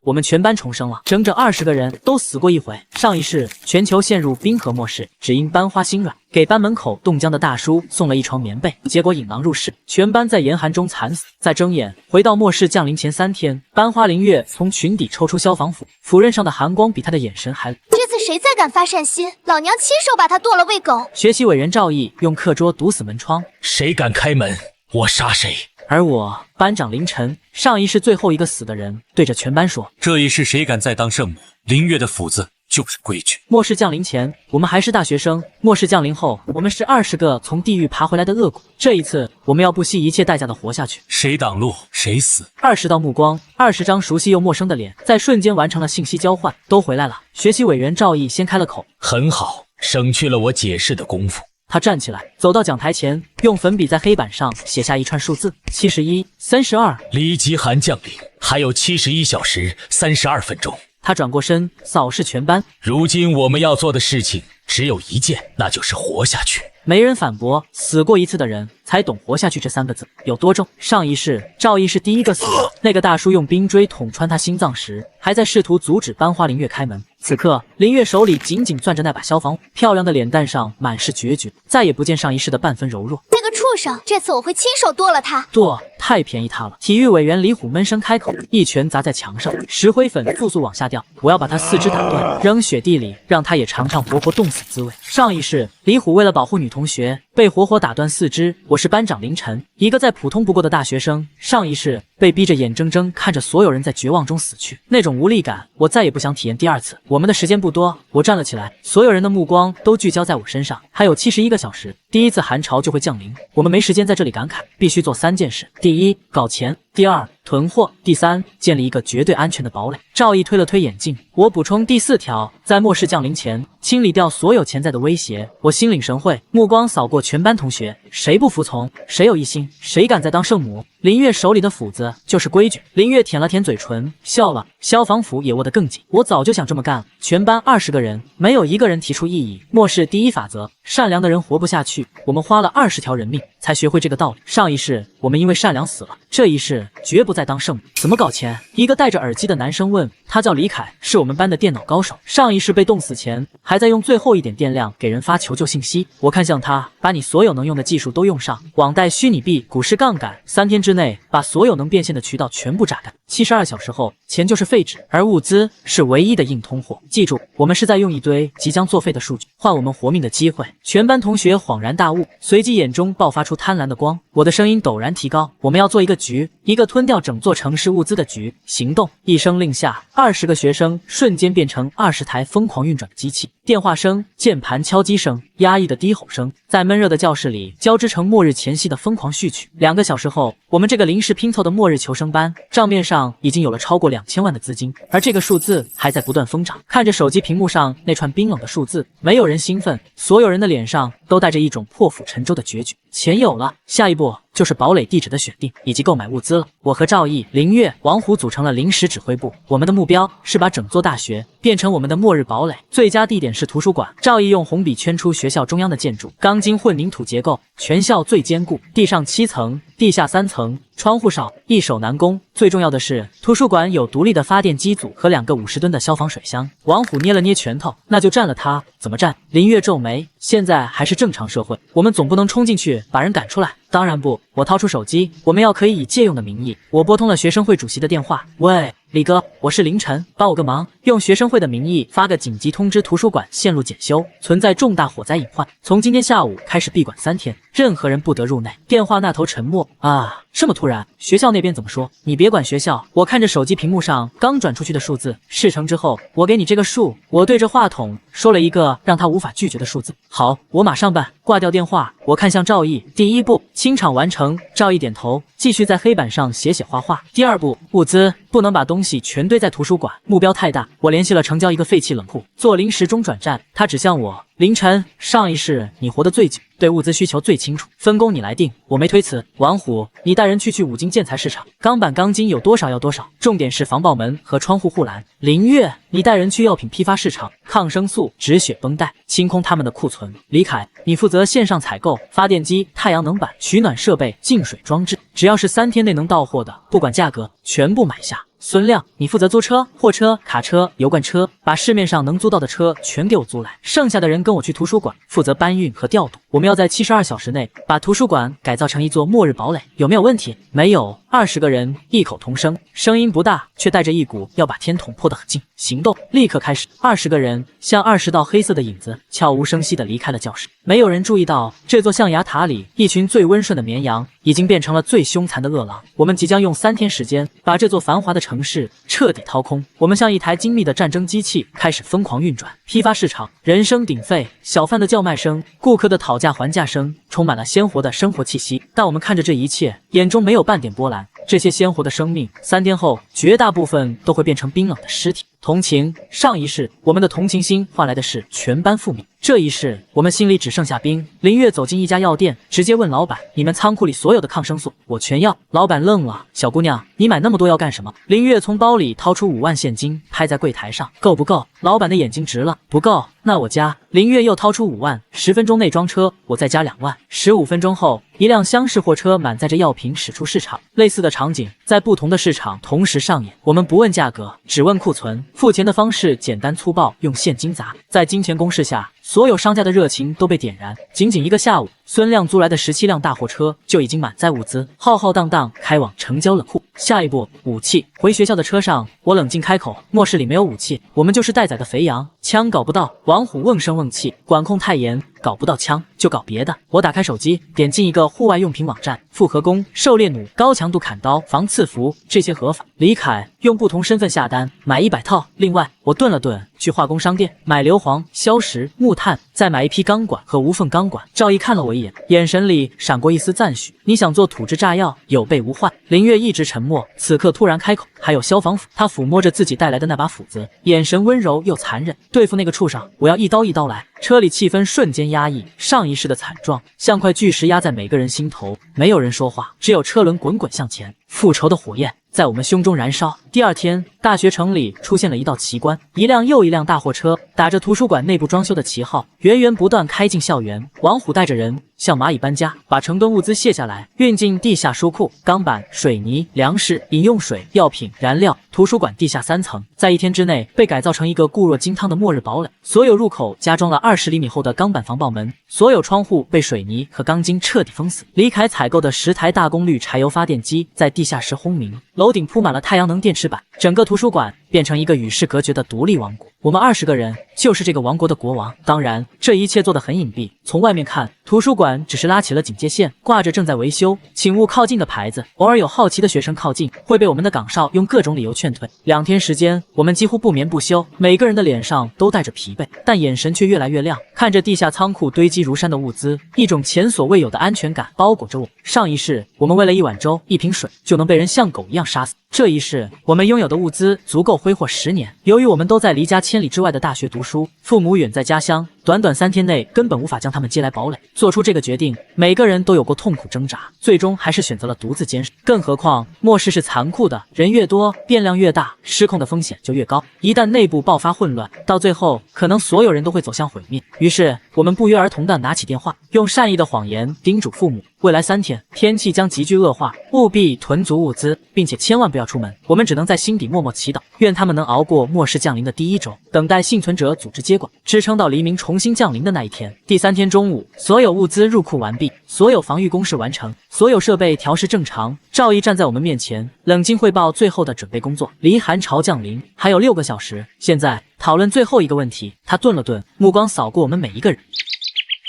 我们全班重生了，整整20个人都死过一回。上一世，全球陷入冰河末世，只因班花心软，给班门口冻僵的大叔送了一床棉被，结果引狼入室，全班在严寒中惨死。再睁眼回到末世降临前3天，班花林月从裙底抽出消防斧，斧刃上的寒光比他的眼神还冷。这次谁再敢发善心，老娘亲手把他剁了喂狗！学习委员赵毅用课桌堵死门窗，谁敢开门，我杀谁。而我班长凌晨，上一世最后一个死的人，对着全班说：这一世谁敢再当圣母，林月的斧子就是规矩。末世降临前，我们还是大学生；末世降临后，我们是20个从地狱爬回来的恶鬼。这一次，我们要不惜一切代价的活下去。谁挡路，谁死。20道目光，20张熟悉又陌生的脸，在瞬间完成了信息交换，都回来了。学习委员赵毅先开了口：很好，省去了我解释的功夫。他站起来，走到讲台前，用粉笔在黑板上写下一串数字：71、32。离极寒降临，还有71小时32分钟。他转过身，扫视全班。如今我们要做的事情只有一件，那就是活下去。没人反驳，死过一次的人才懂活下去这3个字有多重。上一世，赵毅是第一个死的。那个大叔用冰锥捅穿他心脏时，还在试图阻止班花林月开门。此刻，林月手里紧紧攥着那把消防斧，漂亮的脸蛋上满是决绝，再也不见上一世的半分柔弱。那个畜生，这次我会亲手剁了他！剁，太便宜他了。体育委员李虎闷声开口，一拳砸在墙上，石灰粉速速往下掉。我要把他4肢打断，扔雪地里，让他也尝尝活活冻死滋味。上一世，李虎为了保护女同学，被活活打断4肢。我是班长凌晨，一个再普通不过的大学生。上一世被逼着眼睁睁看着所有人在绝望中死去，那种无力感，我再也不想体验第2次。我们的时间不多，我站了起来，所有人的目光都聚焦在我身上。还有71个小时，第1次寒潮就会降临。我们没时间在这里感慨，必须做3件事：第1，搞钱；第2，囤货；第3，建立一个绝对安全的堡垒。赵毅推了推眼镜，我补充第4条：在末世降临前，清理掉所有潜在的威胁。我心领神会，目光扫过全班同学，谁不服从？谁有异心？谁敢再当圣母？林月手里的斧子就是规矩。林月舔了舔嘴唇，笑了，消防斧也握得更紧。我早就想这么干了。全班20个人，没有一个人提出异议。末世第1法则：善良的人活不下去。我们花了20条人命才学会这个道理。上一世我们因为善良死了，这一世绝不再当圣母。怎么搞钱？一个戴着耳机的男生问。他叫李凯，是我们班的电脑高手。上一世被冻死前，还在用最后一点电量给人发求救信息。我看向他，把你所有能用的技术都用上，网贷、虚拟币、股市杠杆，3天之内把所有能变现的渠道全部榨干。72小时后，钱就是废纸，而物资是唯一的硬通货。记住，我们是在用一堆即将作废的数据换我们活命的机会。全班同学恍然大悟，随即眼中爆发出贪婪的光。我的声音陡然提高，我们要做一个局，一个吞掉整座城市物资的局。行动！一声令下，20个学生瞬间变成20台疯狂运转的机器。电话声、键盘敲击声、压抑的低吼声，在闷热的教室里交织成末日前夕的疯狂序曲。2个小时后，我们这个临时拼凑的末日求生班账面上已经有了超过2000万的资金，而这个数字还在不断疯长。看着手机屏幕上那串冰冷的数字，没有人兴奋，所有人的脸上都带着一种破釜沉舟的决绝。钱有了，下一步就是堡垒地址的选定以及购买物资了。我和赵毅、林月、王虎组成了临时指挥部，我们的目标是把整座大学变成我们的末日堡垒，最佳地点是图书馆。赵毅用红笔圈出学校中央的建筑，钢筋混凝土结构，全校最坚固，地上7层，地下3层，窗户少，易守难攻。最重要的是，图书馆有独立的发电机组和2个50吨的消防水箱。王虎捏了捏拳头，那就占了它。怎么占？林月皱眉，现在还是正常社会，我们总不能冲进去把人赶出来。当然不，我掏出手机，我们要可以以借用的名义。我拨通了学生会主席的电话，喂，李哥，我是凌晨，帮我个忙，用学生会的名义发个紧急通知，图书馆线路检修，存在重大火灾隐患，从今天下午开始闭馆3天，任何人不得入内。电话那头沉默。啊，这么突然？学校那边怎么说？你别管学校。我看着手机屏幕上刚转出去的数字，事成之后我给你这个数。我对着话筒说了一个让他无法拒绝的数字。好，我马上办。挂掉电话，我看向赵毅，第1步，清场完成。赵毅点头，继续在黑板上写画画。第2步，物资不能把东西全堆在图书馆，目标太大。我联系了城郊一个废弃冷库，做临时中转站。他指向我，凌晨，上一世你活得最久，对物资需求最清楚，分工你来定。我没推辞。王虎，你带人去五金建材市场，钢板钢筋有多少要多少，重点是防爆门和窗户护栏。林月，你带人去药品批发市场，抗生素、止血绷带，清空他们的库存。李凯，你负责线上采购，发电机、太阳能板、取暖设备、净水装置，只要是3天内能到货的，不管价格，全部买下。孙亮，你负责租车、货车、卡车、油罐车，把市面上能租到的车全给我租来。剩下的人跟我去图书馆，负责搬运和调度。我们要在72小时内把图书馆改造成一座末日堡垒，有没有问题？没有。20个人异口同声，声音不大，却带着一股要把天捅破的狠劲。行动立刻开始。20个人像20道黑色的影子，悄无声息地离开了教室。没有人注意到，这座象牙塔里一群最温顺的绵羊，已经变成了最凶残的饿狼。我们即将用3天时间，把这座繁华的城市彻底掏空。我们像一台精密的战争机器，开始疯狂运转。批发市场人声鼎沸，小贩的叫卖声，顾客的讨价还价声，充满了鲜活的生活气息。但我们看着这一切，眼中没有半点波澜。这些鲜活的生命，3天后，绝大部分都会变成冰冷的尸体。同情，上一世我们的同情心换来的是全班覆灭，这一世我们心里只剩下冰。林月走进一家药店，直接问老板：“你们仓库里所有的抗生素，我全要。”老板愣了：“小姑娘，你买那么多药干什么？”林月从包里掏出5万现金，拍在柜台上：“够不够？”老板的眼睛直了：“不够，那我加。”林月又掏出5万，10分钟内装车，我再加2万。15分钟后，一辆厢式货车满载着药品驶出市场。类似的场景在不同的市场同时上演。我们不问价格，只问库存。付钱的方式简单粗暴，用现金砸。在金钱攻势下，所有商家的热情都被点燃。仅仅1个下午，孙亮租来的17辆大货车就已经满载物资，浩浩荡荡开往城郊冷库。下一步，武器。回学校的车上，我冷静开口：“末世里没有武器，我们就是待宰的肥羊。枪搞不到。”王虎瓮声瓮气：“管控太严，搞不到枪就搞别的。”我打开手机，点进一个户外用品网站，复合弓、狩猎弩、高强度砍刀、防刺符，这些合法。李凯用不同身份下单，买100套。另外，我顿了顿，去化工商店买硫磺、硝石、木炭，再买一批钢管和无缝钢管。赵毅看了我一眼，眼神里闪过一丝赞许：“你想做土制炸药，有备无患。”林月一直沉默，此刻突然开口：“还有消防斧。”他抚摸着自己带来的那把斧子，眼神温柔又残忍：“对付那个畜生，我要一刀一刀来。”车里气氛瞬间压抑，上一世的惨状像块巨石压在每个人心头，没有人说话，只有车轮滚滚向前，复仇的火焰在我们胸中燃烧。第2天，大学城里出现了一道奇观，一辆又一辆大货车打着图书馆内部装修的旗号，源源不断开进校园。王虎带着人像蚂蚁搬家，把成吨物资卸下来，运进地下书库。钢板、水泥、粮食、饮用水、药品、燃料，图书馆地下3层，在1天之内被改造成一个固若金汤的末日堡垒。所有入口加装了20厘米厚的钢板防爆门，所有窗户被水泥和钢筋彻底封死。李凯采购的10台大功率柴油发电机在地下室轰鸣，楼顶铺满了太阳能电池板，整个图书馆变成一个与世隔绝的独立王国。我们20个人就是这个王国的国王。当然，这一切做得很隐蔽，从外面看，图书馆只是拉起了警戒线，挂着正在维修、请勿靠近的牌子。偶尔有好奇的学生靠近，会被我们的岗哨用各种理由劝退。2天时间，我们几乎不眠不休，每个人的脸上都带着疲惫，但眼神却越来越亮。看着地下仓库堆积如山的物资，一种前所未有的安全感包裹着我。上一世，我们为了1碗粥、1瓶水，就能被人像狗一样杀死。这一世，我们拥有的物资足够挥霍10年。由于我们都在离家千里之外的大学读书，父母远在家乡，短短3天内根本无法将他们接来堡垒。做出这个决定，每个人都有过痛苦挣扎，最终还是选择了独自坚守。更何况，末世是残酷的，人越多，变量越大，失控的风险就越高。一旦内部爆发混乱，到最后，可能所有人都会走向毁灭。于是，我们不约而同地拿起电话，用善意的谎言叮嘱父母，未来3天，天气将急剧恶化，务必囤足物资，并且千万不要出门。我们只能在心底默默祈祷，愿他们能熬过末世降临的第1周，等待幸存者组织接管，支撑到黎明重新降临的那一天。第3天中午，所有物资入库完毕，所有防御工事完成，所有设备调试正常。赵毅站在我们面前，冷静汇报最后的准备工作。离寒潮降临还有6个小时，现在讨论最后一个问题。他顿了顿，目光扫过我们每一个人。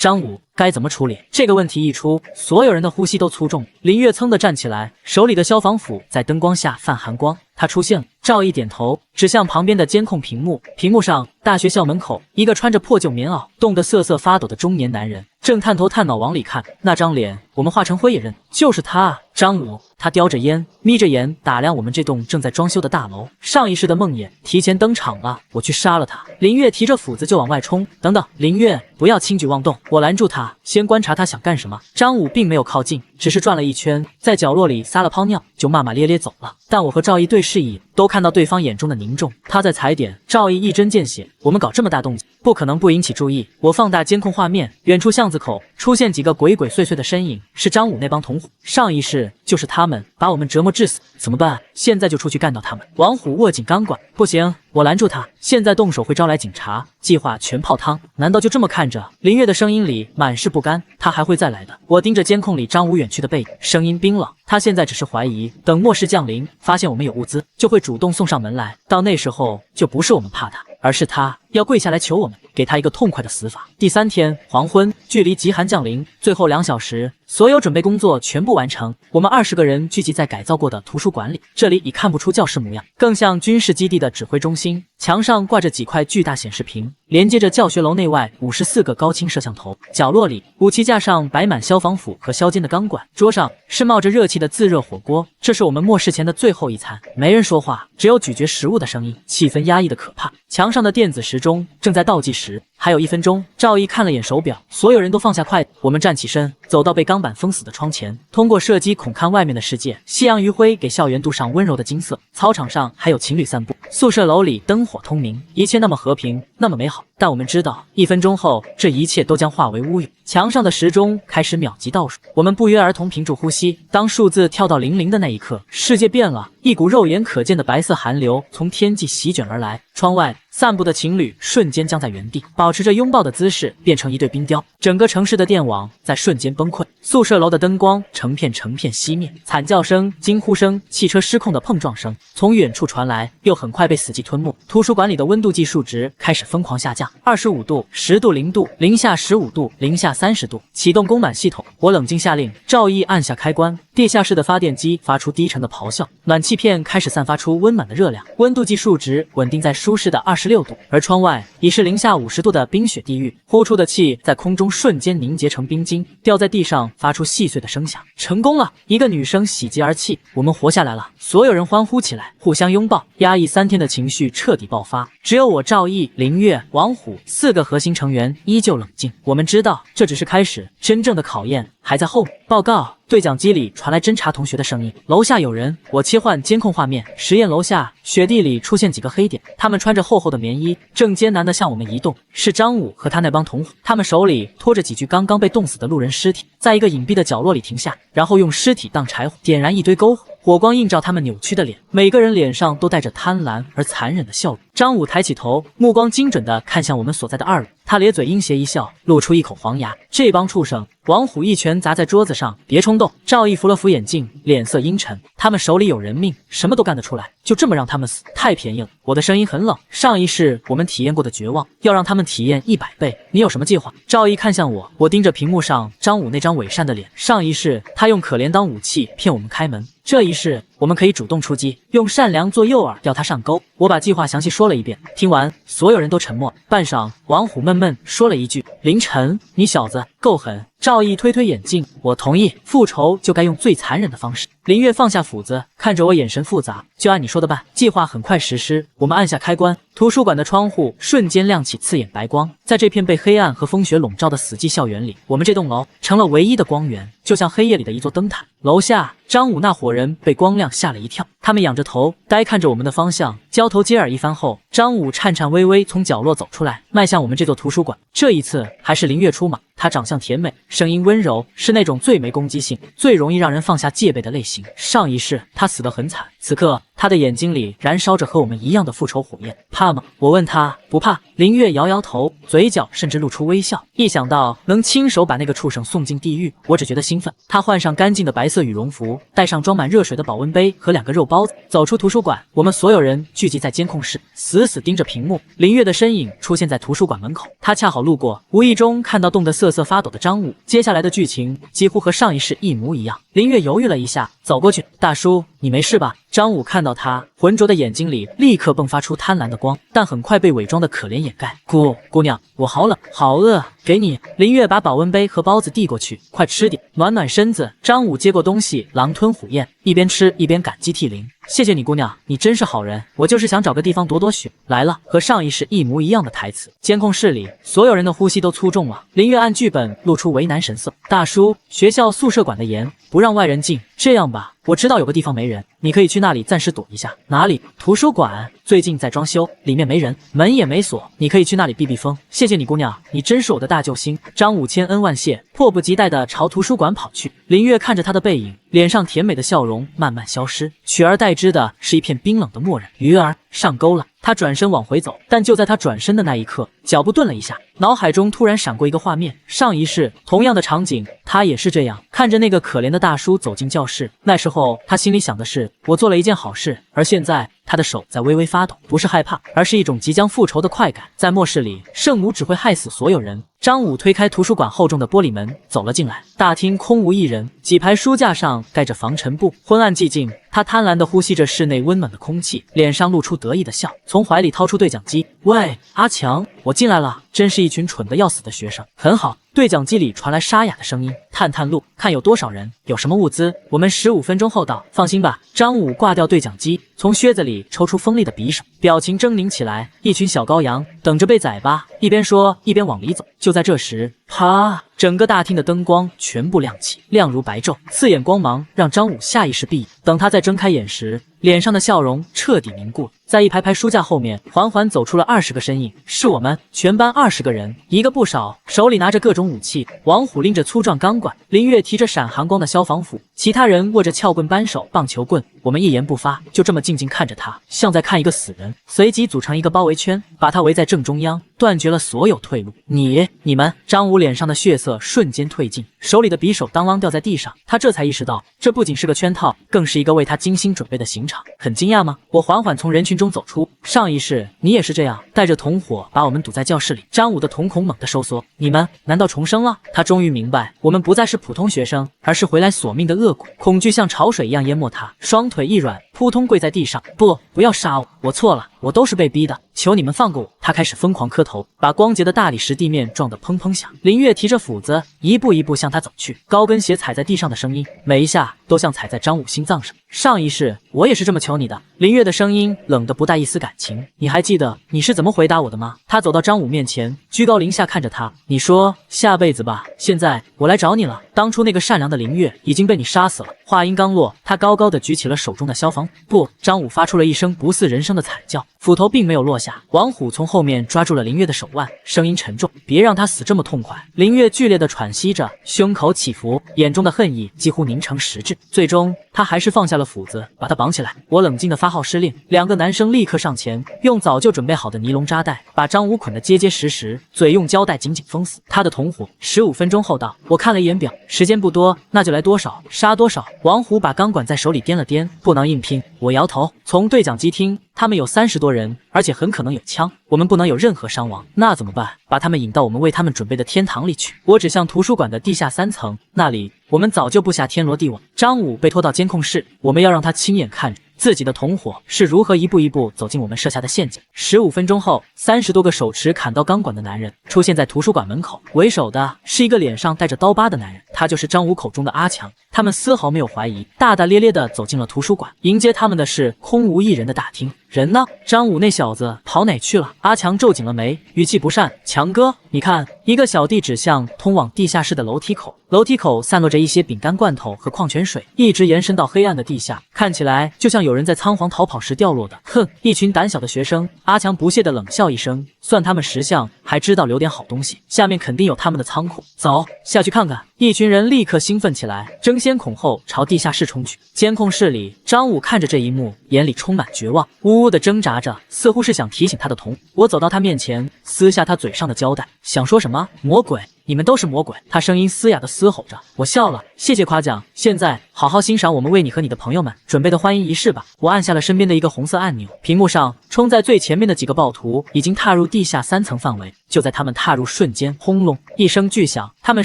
张武该怎么处理？这个问题一出，所有人的呼吸都粗重。林月噌地站起来，手里的消防斧在灯光下泛寒光。他出现了。赵毅点头，指向旁边的监控屏幕。屏幕上，大学校门口，一个穿着破旧棉袄、冻得瑟瑟发抖的中年男人，正探头探脑往里看。那张脸，我们华成辉也认，就是他啊，张武。他叼着烟，眯着眼打量我们这栋正在装修的大楼。上一世的梦魇提前登场了，我去杀了他。林月提着斧子就往外冲。等等，林月，不要轻举妄动。我拦住他，先观察他想干什么。张武并没有靠近，只是转了一圈，在角落里撒了泡尿，就骂骂咧咧走了。但我和赵毅对视一眼，都看到对方眼中的凝重。他在踩点，赵毅一针见血。我们搞这么大动静，不可能不引起注意。我放大监控画面，远处巷子口出现几个鬼鬼祟祟的身影，是张武那帮同伙。上一世就是他们把我们折磨致死，怎么办？现在就出去干掉他们！王虎握紧钢管，不行，我拦住他，现在动手会招来警察，计划全泡汤。难道就这么看着？林月的声音里满是不甘，他还会再来的。我盯着监控里张武远去的背影，声音冰冷。他现在只是怀疑，等末世降临，发现我们有物资，就会主动送上门来。到那时候，就不是我们怕他，而是他要跪下来求我们，给他一个痛快的死法。第3天黄昏，距离极寒降临最后2小时，所有准备工作全部完成。我们20个人聚集在改造过的图书馆里，这里已看不出教室模样，更像军事基地的指挥中心。墙上挂着几块巨大显示屏，连接着教学楼内外54个高清摄像头。角落里，武器架上摆满消防斧和削尖的钢管，桌上是冒着热气的自热火锅。这是我们末世前的最后一餐。没人说话，只有咀嚼食物的声音，气氛压抑的可怕。墙上的电子时钟正在倒计时，还有1分钟。赵毅看了眼手表，所有人都放下筷子。我们站起身，走到被钢板封死的窗前，通过射击孔看外面的世界。夕阳余晖给校园镀上温柔的金色，操场上还有情侣散步，宿舍楼里灯火通明，一切那么和平，那么美好。但我们知道，1分钟后，这一切都将化为乌有。墙上的时钟开始秒级倒数，我们不约而同屏住呼吸。当数字跳到00的那一刻，世界变了，一股肉眼可见的白色寒流从天际席卷而来。窗外散步的情侣瞬间僵在原地，保持着拥抱的姿势，变成一对冰雕。整个城市的电网在瞬间崩溃，宿舍楼的灯光成片熄灭，惨叫声、惊呼声、汽车失控的碰撞声从远处传来，又很快被死寂吞没。图书馆里的温度计数值开始疯狂下降，25度、10度、0度、零下15度、零下30度。启动供暖系统，我冷静下令，赵毅按下开关，地下室的发电机发出低沉的咆哮，暖气片开始散发出温暖的热量，温度计数值稳定在舒适的26度，而窗外已是零下50度的冰雪地狱，呼出的气在空中瞬间凝结成冰晶，掉在地上发出细碎的声响。成功了！一个女生喜极而泣，我们活下来了！所有人欢呼起来，互相拥抱。压抑3天的情绪彻底爆发，只有我赵毅、林月、王虎4个核心成员依旧冷静。我们知道这只是开始，真正的考验还在后面。报告。对讲机里传来侦查同学的声音，楼下有人。我切换监控画面，实验楼下雪地里出现几个黑点，他们穿着厚厚的棉衣，正艰难地向我们移动。是张武和他那帮同伙，他们手里拖着几具刚刚被冻死的路人尸体，在一个隐蔽的角落里停下，然后用尸体当柴火，点燃一堆篝火，火光映照他们扭曲的脸，每个人脸上都带着贪婪而残忍的笑容。张武抬起头，目光精准地看向我们所在的2楼，他咧嘴阴邪一笑，露出一口黄牙。这帮畜生！王虎一拳砸在桌子上，别冲动。赵毅扶了扶眼镜，脸色阴沉。他们手里有人命，什么都干得出来，就这么让他们死，太便宜了。我的声音很冷，上一世我们体验过的绝望，要让他们体验100倍。你有什么计划？赵毅看向我，我盯着屏幕上张武那张伪善的脸。上一世他用可怜当武器骗我们开门，这一世我们可以主动出击，用善良做诱饵钓他上钩。我把计划详细说了一遍，听完所有人都沉默。半晌，王虎闷闷说了一句：“凌晨，你小子够狠。”赵毅推推眼镜，我同意，复仇就该用最残忍的方式。林月放下斧子，看着我眼神复杂，就按你说的办。计划很快实施，我们按下开关，图书馆的窗户瞬间亮起刺眼白光，在这片被黑暗和风雪笼罩的死寂校园里，我们这栋楼成了唯一的光源，就像黑夜里的一座灯塔。楼下，张武那伙人被光亮吓了一跳，他们仰着头，呆看着我们的方向，交头接耳一番后，张武颤颤巍巍从角落走出来，迈向我们这座图书馆。这一次还是林月出马，她长相甜美，声音温柔，是那种最没攻击性、最容易让人放下戒备的类型。上一世她死得很惨，此刻她的眼睛里燃烧着和我们一样的复仇火焰。怕吗？我问她。不怕。林月摇摇头，嘴角甚至露出微笑。一想到能亲手把那个畜生送进地狱，我只觉得兴奋。她换上干净的白色羽绒服，带上装满热水的保温杯和2个肉包子，走出图书馆。我们所有人聚集在监控室，死死盯着屏幕。林月的身影出现在图书馆门口，她恰好路过，无意中看到冻得瑟瑟发抖的张武。接下来的剧情几乎和上一世一模一样。林月犹豫了一下，走过去：“大叔，你没事吧？”张武看到他，浑浊的眼睛里立刻迸发出贪婪的光，但很快被伪装的可怜掩盖。姑娘，我好冷，好饿，给你。林月把保温杯和包子递过去，快吃点，暖暖身子。张武接过东西，狼吞虎咽。一边吃一边感激涕零。谢谢你姑娘，你真是好人，我就是想找个地方躲躲雪。来了，和上一世一模一样的台词。监控室里，所有人的呼吸都粗重了。林月按剧本露出为难神色。大叔，学校宿舍管得严，不让外人进。这样吧，我知道有个地方没人，你可以去那里暂时躲一下。哪里？图书馆，最近在装修，里面没人，门也没锁，你可以去那里避避风。谢谢你姑娘，你真是我的大救星。张武千恩万谢，迫不及待地朝图书馆跑去。林月看着他的背影，脸上甜美的笑容慢慢消失，取而代之的是一片冰冷的漠然。鱼儿上钩了。他转身往回走，但就在他转身的那一刻，脚步顿了一下，脑海中突然闪过一个画面，上一世同样的场景，他也是这样看着那个可怜的大叔走进教室。那时候他心里想的是，我做了一件好事，而现在他的手在微微发抖，不是害怕，而是一种即将复仇的快感。在末世里，圣母只会害死所有人。张武推开图书馆厚重的玻璃门，走了进来。大厅空无一人，几排书架上盖着防尘布，昏暗寂静。他贪婪地呼吸着室内温暖的空气，脸上露出得意的笑，从怀里掏出对讲机：“喂，阿强，我进来了。真是一群蠢得要死的学生。很好。”对讲机里传来沙哑的声音：“探探路，看有多少人，有什么物资，我们15分钟后到。放心吧。”张武挂掉对讲机，从靴子里抽出锋利的匕首，表情狰狞起来。一群小羔羊，等着被宰吧！一边说一边往里走。就在这时，啪！整个大厅的灯光全部亮起，亮如白昼，刺眼光芒让张武下意识闭眼。等他再睁开眼时，脸上的笑容彻底凝固了。在一排排书架后面，缓缓走出了20个身影，是我们全班20个人，一个不少，手里拿着各种武器。王虎拎着粗壮钢管，林月提着闪寒光的消防斧，其他人握着撬棍、扳手、棒球棍。我们一言不发，就这么静静看着他，像在看一个死人。随即组成一个包围圈，把他围在正中央，断绝了所有退路。你们！张武脸上的血色瞬间褪尽，手里的匕首当啷掉在地上。他这才意识到，这不仅是个圈套，更是一个为他精心准备的刑场。很惊讶吗？我缓缓从人群中走出。上一世你也是这样，带着同伙把我们堵在教室里。张武的瞳孔猛地收缩。你们难道重生了？他终于明白，我们不再是普通学生，而是回来索命的恶鬼。恐惧像潮水一样淹没他，双腿一软，扑通跪在地上。不要杀我，我错了，我都是被逼的，求你们放过我。他开始疯狂磕头，把光洁的大理石地面撞得砰砰响。林月提着斧子，一步一步向他走去，高跟鞋踩在地上的声音，每一下都像踩在张武心脏上。上一世我也是这么求你的。林月的声音冷得不带一丝感情。你还记得你是怎么回答我的吗？他走到张武面前，居高临下看着他。你说下辈子吧，现在我来找你了。当初那个善良的林月已经被你杀死了。话音刚落，他高高的举起了手中的消防斧。不，张武发出了一声不似人声的惨叫，斧头并没有落下。王虎从后面抓住了林月的手腕，声音沉重：别让他死这么痛快。林月剧烈的喘息着，胸口起伏，眼中的恨意几乎凝成实质。最终他还是放下了斧子，把他绑起来。我冷静的发号施令，两个男生立刻上前，用早就准备好的尼龙扎带把张武捆得结结实实，嘴用胶带紧紧封死。他的同伙15分钟后到。我看了一眼表，时间不多，那就来多少杀多少。王虎把钢管在手里掂了掂，不能硬拼。我摇头。从对讲机听，他们有30多人，而且很可能有枪，我们不能有任何伤亡。那怎么办？把他们引到我们为他们准备的天堂里去。我指向图书馆的地下3层，那里我们早就布下天罗地网。张武被拖到监控室，我们要让他亲眼看着自己的同伙是如何一步一步走进我们设下的陷阱。15分钟后，30多个手持砍刀钢管的男人出现在图书馆门口，为首的是一个脸上带着刀疤的男人，他就是张武口中的阿强。他们丝毫没有怀疑，大大咧咧地走进了图书馆。迎接他们的是空无一人的大厅。人呢？张武那小子跑哪去了？阿强皱紧了眉，语气不善：强哥，你看。一个小弟指向通往地下室的楼梯口，楼梯口散落着一些饼干罐头和矿泉水，一直延伸到黑暗的地下，看起来就像有人在仓皇逃跑时掉落的。哼，一群胆小的学生。阿强不屑地冷笑一声，算他们识相，还知道留点好东西，下面肯定有他们的仓库，走下去看看。一群人立刻兴奋起来，争先恐后朝地下室冲去。监控室里，张武看着这一幕，眼里充满绝望，呜呜地挣扎着，似乎是想提醒他的同伙。我走到他面前，撕下他嘴上的胶带，想说什么？魔鬼，你们都是魔鬼！他声音嘶哑地嘶吼着。我笑了，谢谢夸奖。现在好好欣赏我们为你和你的朋友们准备的欢迎仪式吧。我按下了身边的一个红色按钮，屏幕上冲在最前面的几个暴徒已经踏入地下3层范围。就在他们踏入瞬间，轰隆一声巨响，他们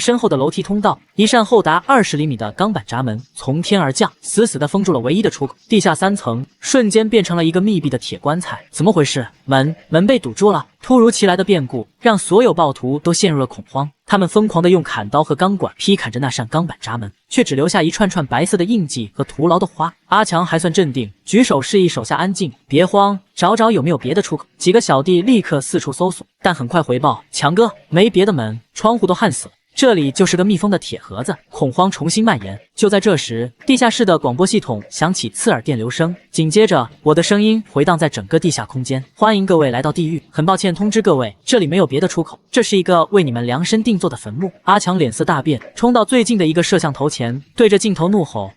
身后的楼梯通道，一扇厚达20厘米的钢板闸门从天而降，死死地封住了唯一的出口。地下3层瞬间变成了一个密闭的铁棺材。怎么回事？门被堵住了。突如其来的变故让所有暴徒都陷入了恐慌。他们疯狂地用砍刀和钢管劈砍着那扇钢板闸门，却只留下一串串白色的印记和徒劳的花。阿强还算镇定，举手示意手下安静，别慌，找找有没有别的出口。几个小弟立刻四处搜索，但很快回报：强哥，没别的门，窗户都焊死了。这里就是个密封的铁盒子，恐慌重新蔓延。就在这时，地下室的广播系统响起刺耳电流声，紧接着我的声音回荡在整个地下空间：欢迎各位来到地狱，很抱歉通知各位，这里没有别的出口，这是一个为你们量身定做的坟墓。阿强脸色大变，冲到最近的一个摄像头前，对着镜头怒吼：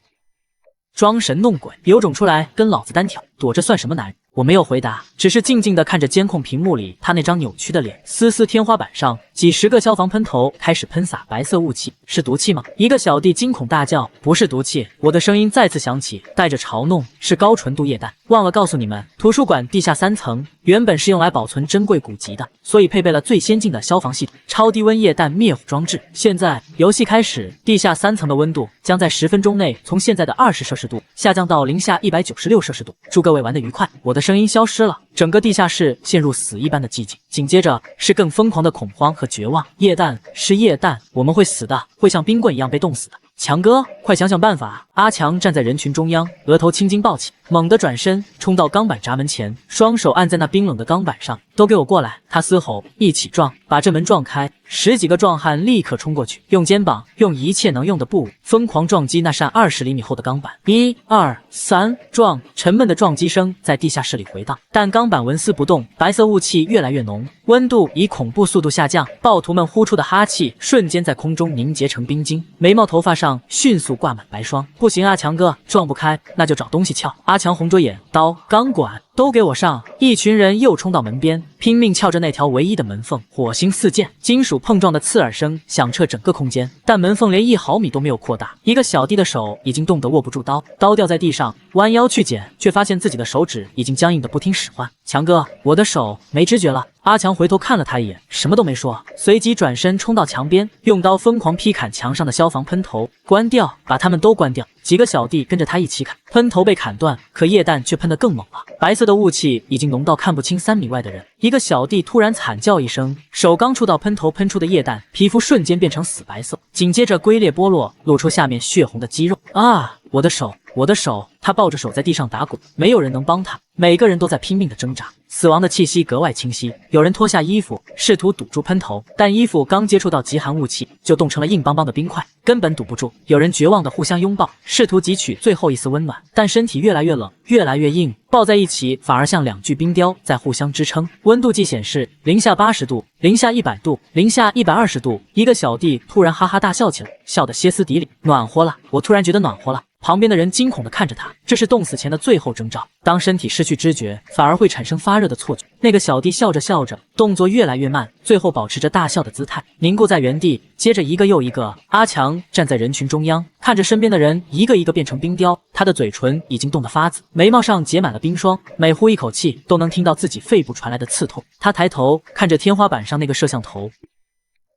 装神弄鬼，有种出来跟老子单挑，躲着算什么男人？我没有回答，只是静静地看着监控屏幕里他那张扭曲的脸。丝丝天花板上，几十个消防喷头开始喷洒白色雾气，是毒气吗？一个小弟惊恐大叫：不是毒气！我的声音再次响起，带着嘲弄：是高纯度液氮。忘了告诉你们，图书馆地下3层原本是用来保存珍贵古籍的，所以配备了最先进的消防系统——超低温液氮灭火装置。现在游戏开始，地下3层的温度将在10分钟内从现在的20摄氏度下降到零下196摄氏度。祝各位玩得愉快！我的声音消失了，整个地下室陷入死一般的寂静，紧接着是更疯狂的恐慌和绝望。液氮是液氮，我们会死的，会像冰棍一样被冻死的。强哥，快想想办法！阿强站在人群中央，额头青筋暴起，猛地转身冲到钢板闸门前，双手按在那冰冷的钢板上。都给我过来！他嘶吼，一起撞，把这门撞开。10几个壮汉立刻冲过去，用肩膀，用一切能用的部位，疯狂撞击那扇20厘米厚的钢板。1、2、3，撞！沉闷的撞击声在地下室里回荡，但钢板纹丝不动。白色雾气越来越浓，温度以恐怖速度下降。暴徒们呼出的哈气瞬间在空中凝结成冰晶，眉毛头发上迅速挂满白霜。不行啊，强哥，撞不开，那就找东西撬。阿强红着眼，刀、钢管都给我上！一群人又冲到门边，拼命撬着那条唯一的门缝。火星四溅，金属碰撞的刺耳声响彻整个空间，但门缝连1毫米都没有扩大。一个小弟的手已经冻得握不住刀，刀掉在地上，弯腰去捡，却发现自己的手指已经僵硬的不听使唤。强哥，我的手没知觉了。阿强回头看了他一眼，什么都没说，随即转身冲到墙边，用刀疯狂劈砍墙上的消防喷头。关掉，把他们都关掉。几个小弟跟着他一起砍，喷头被砍断，可液氮却喷得更猛了。白色的雾气已经浓到看不清3米外的人。一个小弟突然惨叫一声，手刚触到喷头喷出的液氮，皮肤瞬间变成死白色，紧接着龟裂剥落，露出下面血红的肌肉。啊！我的手，我的手！他抱着手在地上打滚，没有人能帮他，每个人都在拼命的挣扎。死亡的气息格外清晰，有人脱下衣服，试图堵住喷头，但衣服刚接触到极寒雾气，就冻成了硬邦邦的冰块，根本堵不住。有人绝望的互相拥抱，试图汲取最后一丝温暖，但身体越来越冷，越来越硬，抱在一起反而像2具冰雕在互相支撑。温度计显示零下80度、零下100度、零下120度。一个小弟突然哈哈大笑起来，笑得歇斯底里。暖和了，我突然觉得暖和了。旁边的人惊恐地看着他，这是冻死前的最后征兆。当身体失去知觉，反而会产生发热的错觉。那个小弟笑着笑着，动作越来越慢，最后保持着大笑的姿态，凝固在原地。接着一个又一个。阿强站在人群中央，看着身边的人一个一个变成冰雕，他的嘴唇已经冻得发紫，眉毛上结满了冰霜，每呼一口气都能听到自己肺部传来的刺痛。他抬头看着天花板上那个摄像头，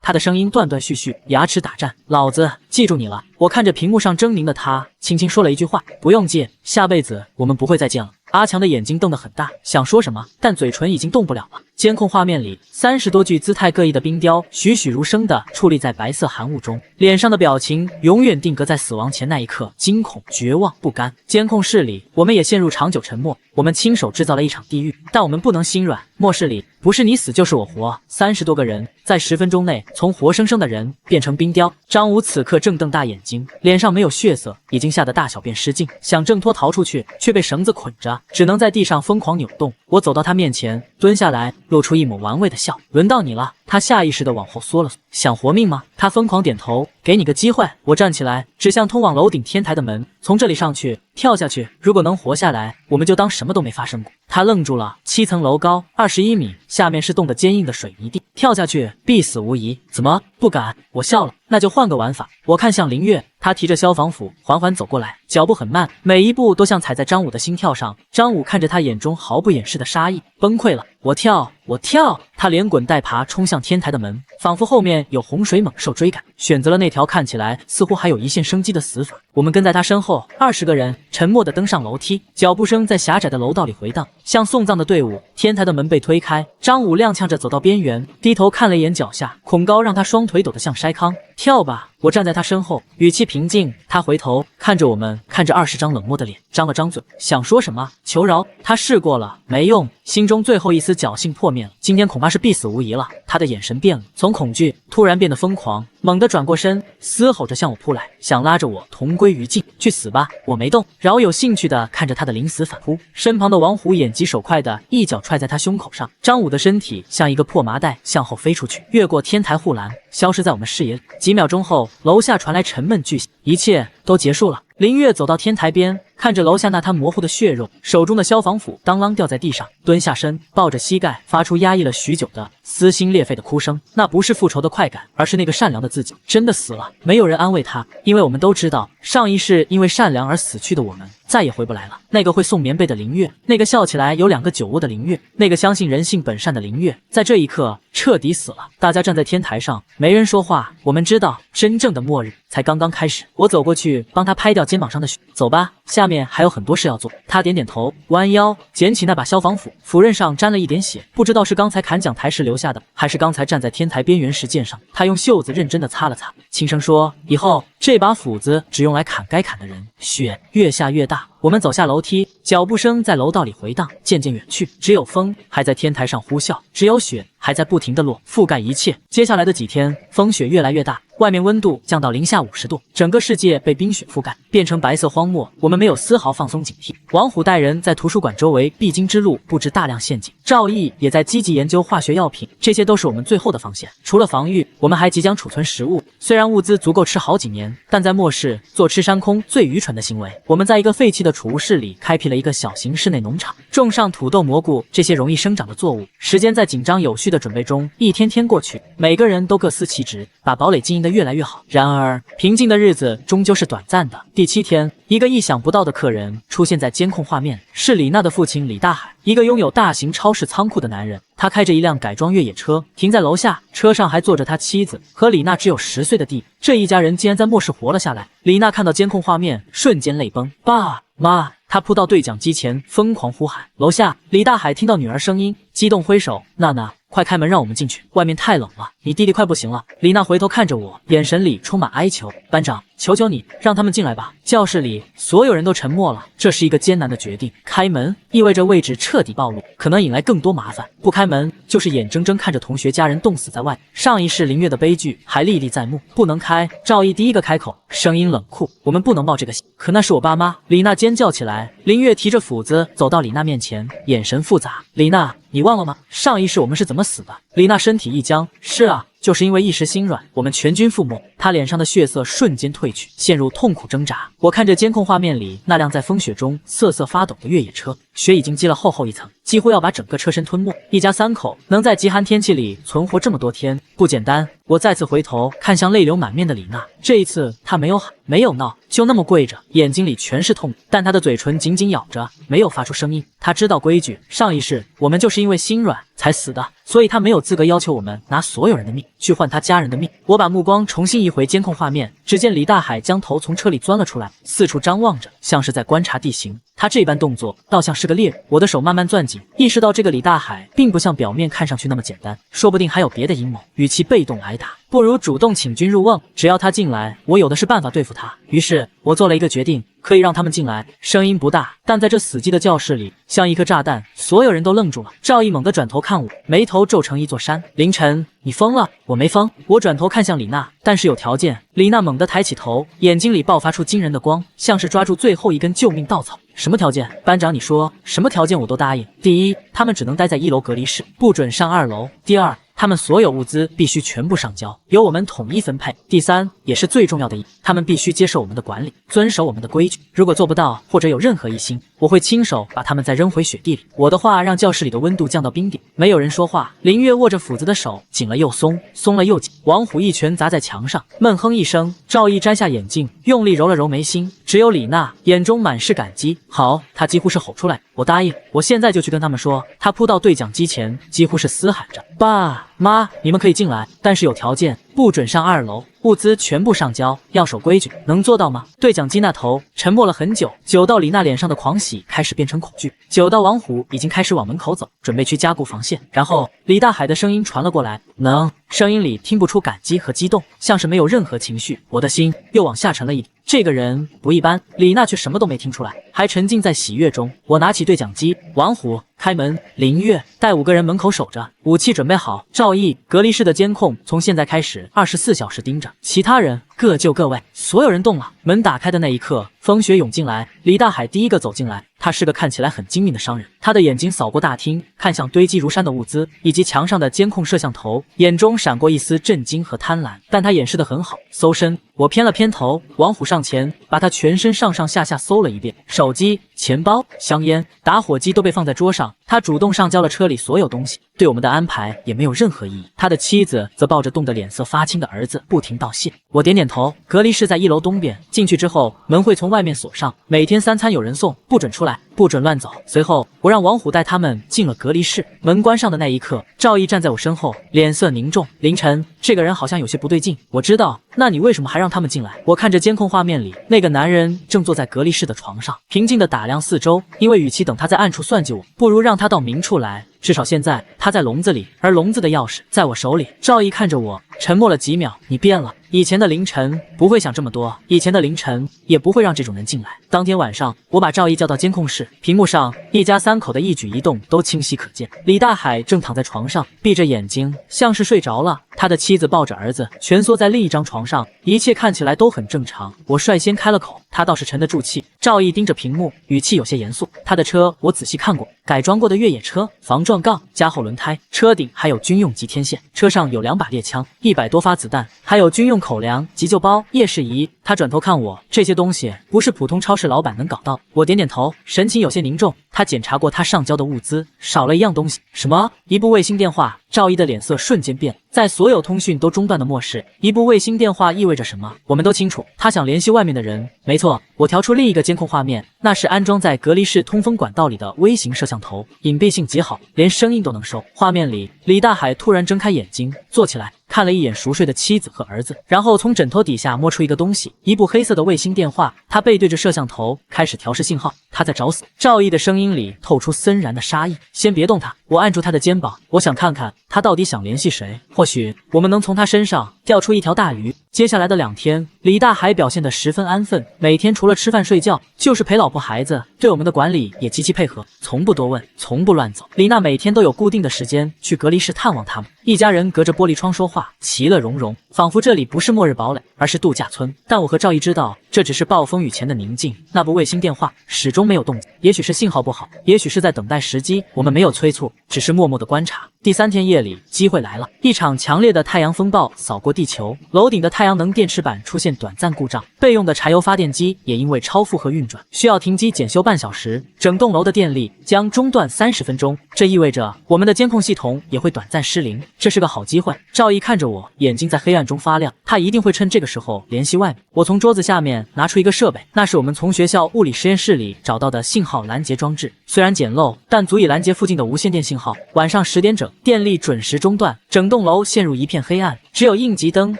他的声音断断续续，牙齿打颤。老子记住你了。我看着屏幕上狰狞的他，轻轻说了一句话：不用记，下辈子我们不会再见了。阿强的眼睛瞪得很大，想说什么，但嘴唇已经动不了了。监控画面里，30多具姿态各异的冰雕栩栩如生地矗立在白色寒雾中，脸上的表情永远定格在死亡前那一刻，惊恐、绝望、不甘。监控室里，我们也陷入长久沉默。我们亲手制造了一场地狱，但我们不能心软。末世里，不是你死就是我活。30多个人在10分钟内从活生生的人变成冰雕。张武此刻正瞪大眼睛，脸上没有血色，已经吓得大小便失禁，想挣脱逃出去，却被绳子捆着，只能在地上疯狂扭动。我走到他面前，蹲下来，露出一抹玩味的笑。轮到你了。他下意识地往后缩了缩，想活命吗？他疯狂点头，给你个机会。我站起来，指向通往楼顶天台的门，从这里上去，跳下去。如果能活下来，我们就当什么都没发生过。他愣住了，7层楼高，21米，下面是冻得坚硬的水泥地，跳下去必死无疑。怎么不敢？我笑了，那就换个玩法。我看向林月，他提着消防斧缓缓走过来，脚步很慢，每一步都像踩在张武的心跳上。张武看着他，眼中毫不掩饰的杀意，崩溃了。我跳，我跳！他连滚带爬冲向天台的门，仿佛后面有洪水猛兽追赶，选择了那条看起来似乎还有一线生机的死法。我们跟在他身后，20个人沉默地登上楼梯，脚步声在狭窄的楼道里回荡，像送葬的队伍。天台的门被推开，张武踉跄着走到边缘，低头看了一眼脚下，恐高让他双腿抖得像筛糠。跳吧！我站在他身后，语气平静。他回头看着我们，看着20张冷漠的脸，张了张嘴，想说什么求饶。他试过了，没用，心中最后一丝侥幸破灭了。今天恐怕是必死无疑了。他的眼神变了，从恐惧突然变得疯狂，猛地转过身，嘶吼着向我扑来，想拉着我同归于尽。去死吧！我没动，饶有兴趣地看着他的临死反扑。身旁的王虎眼疾手快地一脚踹在他胸口上，张武的身体像一个破麻袋向后飞出去，越过天台护栏，消失在我们视野里。几秒钟后，楼下传来沉闷巨响，一切都结束了。林月走到天台边，看着楼下那滩模糊的血肉，手中的消防斧当啷掉在地上，蹲下身，抱着膝盖，发出压抑了许久的撕心裂肺的哭声。那不是复仇的快感，而是那个善良的自己真的死了。没有人安慰他，因为我们都知道，上一世因为善良而死去的我们再也回不来了。那个会送棉被的林月，那个笑起来有2个酒窝的林月，那个相信人性本善的林月，在这一刻彻底死了。大家站在天台上，没人说话。我们知道，真正的末日才刚刚开始。我走过去帮他拍掉肩膀上的血，走吧，下面还有很多事要做。他点点头，弯腰捡起那把消防斧，斧刃上沾了一点血，不知道是刚才砍讲台时留下的，还是刚才站在天台边缘时溅上。他用袖子认真地擦了擦，轻声说：“以后这把斧子只用来砍该砍的人。”雪越下越大，我们走下楼梯，脚步声在楼道里回荡，渐渐远去。只有风还在天台上呼啸，只有雪还在不停地落，覆盖一切。接下来的几天，风雪越来越大，外面温度降到零下50度，整个世界被冰雪覆盖，变成白色荒漠。我们没有丝毫放松警惕。王虎带人在图书馆周围必经之路布置大量陷阱，赵毅也在积极研究化学药品，这些都是我们最后的防线。除了防御，我们还即将储存食物。虽然物资足够吃好几年，但在末世做吃山空最愚蠢的行为。我们在一个废弃的储物室里开辟了一个小型室内农场，种上土豆、蘑菇这些容易生长的作物。时间在紧张有序的准备中一天天过去，每个人都各司其职，把堡垒经营得越来越好。然而，平静的日子终究是短暂的。第7天，一个意想不到的客人出现在监控画面，是李娜的父亲李大海，一个拥有大型超市仓库的男人。他开着一辆改装越野车停在楼下，车上还坐着他妻子和李娜只有10岁的弟弟。这一家人竟然在末世活了下来。李娜看到监控画面，瞬间泪崩。爸妈！他扑到对讲机前，疯狂呼喊。楼下，李大海听到女儿声音，激动挥手：“娜娜，快开门，让我们进去，外面太冷了，你弟弟快不行了。”李娜回头看着我，眼神里充满哀求：“班长，求求你，让他们进来吧。”教室里所有人都沉默了。这是一个艰难的决定，开门意味着位置彻底暴露，可能引来更多麻烦；不开门就是眼睁睁看着同学家人冻死在外。上一世林月的悲剧还历历在目。不能开！赵毅第一个开口，声音冷酷：“我们不能报这个喜。”可那是我爸妈！李娜尖叫起来。林月提着斧子走到李娜面前，眼神复杂：“李娜，你忘了吗？上一世我们是怎么死的？”李娜身体一僵：“是啊，就是因为一时心软，我们全军覆没。”她脸上的血色瞬间褪去，陷入痛苦挣扎。我看着监控画面里那辆在风雪中瑟瑟发抖的越野车，雪已经积了厚厚一层，几乎要把整个车身吞没。一家3口能在极寒天气里存活这么多天，不简单。我再次回头看向泪流满面的李娜，这一次她没有喊，没有闹，就那么跪着，眼睛里全是痛，但她的嘴唇紧紧咬着，没有发出声音。她知道规矩，上一世我们就是因为心软才死的，所以她没有资格要求我们拿所有人的命去换她家人的命。我把目光重新移回监控画面，只见李大海将头从车里钻了出来，四处张望着，像是在观察地形。他这般动作倒像是个猎人。我的手慢慢攥紧，意识到这个李大海并不像表面看上去那么简单，说不定还有别的阴谋。与其被动挨打，不如主动请君入瓮。只要他进来，我有的是办法对付他。于是我做了一个决定，可以让他们进来。声音不大，但在这死寂的教室里像一颗炸弹，所有人都愣住了。赵毅猛地转头看我，眉头皱成一座山。凌晨，你疯了？我没疯。我转头看向李娜，但是有条件。李娜猛地抬起头，眼睛里爆发出惊人的光，像是抓住最后一根救命稻草。什么条件？班长，你说什么条件我都答应。第一，他们只能待在1楼隔离室，不准上2楼。第二，他们所有物资必须全部上交，由我们统一分配。第三，也是最重要的一，他们必须接受我们的管理，遵守我们的规矩。如果做不到，或者有任何异心，我会亲手把他们再扔回雪地里。我的话让教室里的温度降到冰点，没有人说话。林月握着斧子的手紧了又松，松了又紧。王虎一拳砸在墙上，闷哼一声。赵毅摘下眼镜，用力揉了揉眉心。只有李娜眼中满是感激。好，她几乎是吼出来。我答应，我现在就去跟他们说。她扑到对讲机前，几乎是嘶喊着：“爸！”妈，你们可以进来，但是有条件，不准上2楼，物资全部上交，要守规矩，能做到吗？对讲机那头沉默了很久，久到李娜脸上的狂喜开始变成恐惧，久到王虎已经开始往门口走，准备去加固防线。然后李大海的声音传了过来，能。声音里听不出感激和激动，像是没有任何情绪。我的心又往下沉了一点。这个人不一般，李娜却什么都没听出来，还沉浸在喜悦中。我拿起对讲机，王虎开门，林月带5个人门口守着，武器准备好。赵毅，隔离室的监控从现在开始24小时盯着，其他人各就各位。所有人动了，门打开的那一刻，风雪涌进来。李大海第一个走进来，他是个看起来很精明的商人，他的眼睛扫过大厅，看向堆积如山的物资以及墙上的监控摄像头，眼中闪过一丝震惊和贪婪，但他掩饰得很好。搜身，我偏了偏头，王虎上前把他全身上上下下搜了一遍，手机、钱包、香烟、打火机都被放在桌上。他主动上交了车里所有东西，对我们的安排也没有任何异议。他的妻子则抱着冻得脸色发青的儿子，不停道谢。我点点头。隔离室在1楼东边，进去之后门会从外面锁上，每天3餐有人送，不准出来，不准乱走。随后我让王虎带他们进了隔离室，门关上的那一刻，赵毅站在我身后，脸色凝重。凌晨，这个人好像有些不对劲。我知道，那你为什么还让他们进来？我看着监控画面里那个男人正坐在隔离室的床上，平静地打量四周，因为与其等他在暗处算计我，不如让他到明处来。至少现在他在笼子里，而笼子的钥匙在我手里。赵毅看着我，沉默了几秒。你变了，以前的凌晨不会想这么多，以前的凌晨也不会让这种人进来。当天晚上，我把赵毅叫到监控室，屏幕上一家3口的一举一动都清晰可见。李大海正躺在床上，闭着眼睛，像是睡着了。他的妻子抱着儿子，蜷缩在另一张床上，一切看起来都很正常。我率先开了口，他倒是沉得住气。赵毅盯着屏幕，语气有些严肃。他的车我仔细看过，改装过的越野车，防撞杠加厚轮胎，车顶还有军用急天线，车上有2把猎枪，100多发子弹，还有军用口粮、急救包、夜视仪。他转头看我，这些东西不是普通超市老板能搞到。我点点头，神情有些凝重。他检查过他上交的物资，少了一样东西。什么？一部卫星电话。赵毅的脸色瞬间变了。在所有通讯都中断的末世，一部卫星电话意味着什么？我们都清楚，他想联系外面的人。没错，我调出另一个监控画面，那是安装在隔离室通风管道里的微型摄像头，隐蔽性极好，连声音都能收。画面里，李大海突然睁开眼睛，坐起来，看了一眼熟睡的妻子和儿子，然后从枕头底下摸出一个东西，一部黑色的卫星电话。他背对着摄像头，开始调试信号。他在找死。赵毅的声音里透出森然的杀意。先别动他，我按住他的肩膀，我想看看他到底想联系谁，或许我们能从他身上钓出一条大鱼。接下来的2天，李大海表现得十分安分，每天除了吃饭睡觉，就是陪老婆孩子，对我们的管理也极其配合，从不多问，从不乱走。李娜每天都有固定的时间去隔离室探望他们，一家人隔着玻璃窗说话，其乐融融，仿佛这里不是末日堡垒，而是度假村。但我和赵毅知道，这只是暴风雨前的宁静。那部卫星电话始终没有动静，也许是信号不好，也许是在等待时机。我们没有催促，只是默默的观察。第3天夜里，机会来了，一场强烈的太阳风暴扫过地球，楼顶的太阳能电池板出现短暂故障，备用的柴油发电机也因为超负荷运转，需要停机检修半小时，整栋楼的电力将中断30分钟。这意味着我们的监控系统也会短暂失灵，这是个好机会。赵毅看着我，眼睛在黑暗中发亮，他一定会趁这个时候联系外面。我从桌子下面拿出一个设备，那是我们从学校物理实验室里找到的信号拦截装置，虽然简陋，但足以拦截附近的无线电信号。晚上10点整，电力准时中断，整栋楼陷入一片黑暗，只有应急灯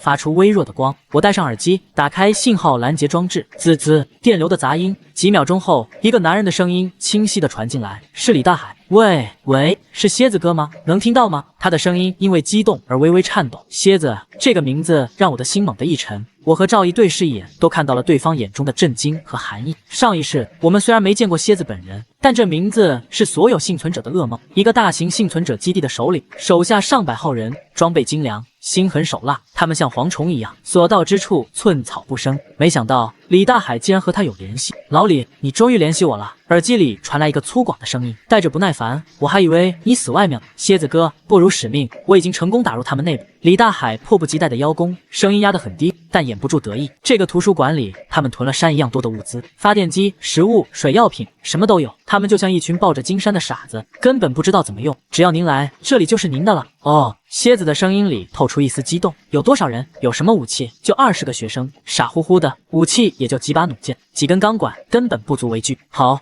发出微弱的光。我戴上耳机，打开信号拦截装置，滋滋，电流的杂音。几秒钟后，一个男人的声音清晰地传进来，是李大海。喂，是蝎子哥吗？能听到吗？他的声音因为激动而微微颤抖。蝎子这个名字让我的心猛地一沉。我和赵毅对视一眼，都看到了对方眼中的震惊和寒意。上一世，我们虽然没见过蝎子本人，但这名字是所有幸存者的噩梦。一个大型幸存者基地的首领，手下上百号人，装备精良，心狠手辣，他们像蝗虫一样，所到之处寸草不生。没想到李大海竟然和他有联系。老李，你终于联系我了。耳机里传来一个粗犷的声音，带着不耐烦。我还以为你死外面了。蝎子哥，不辱使命，我已经成功打入他们内部。李大海迫不及待的邀功，声音压得很低，但掩不住得意。这个图书馆里，他们囤了山一样多的物资，发电机、食物、水药品，什么都有。他们就像一群抱着金山的傻子，根本不知道怎么用。只要您来，这里就是您的了。哦，蝎子的声音里透出一丝激动。有多少人？有什么武器？就20个学生，傻乎乎的，武器也就几把弩箭，几根钢管，根本不足为惧。好，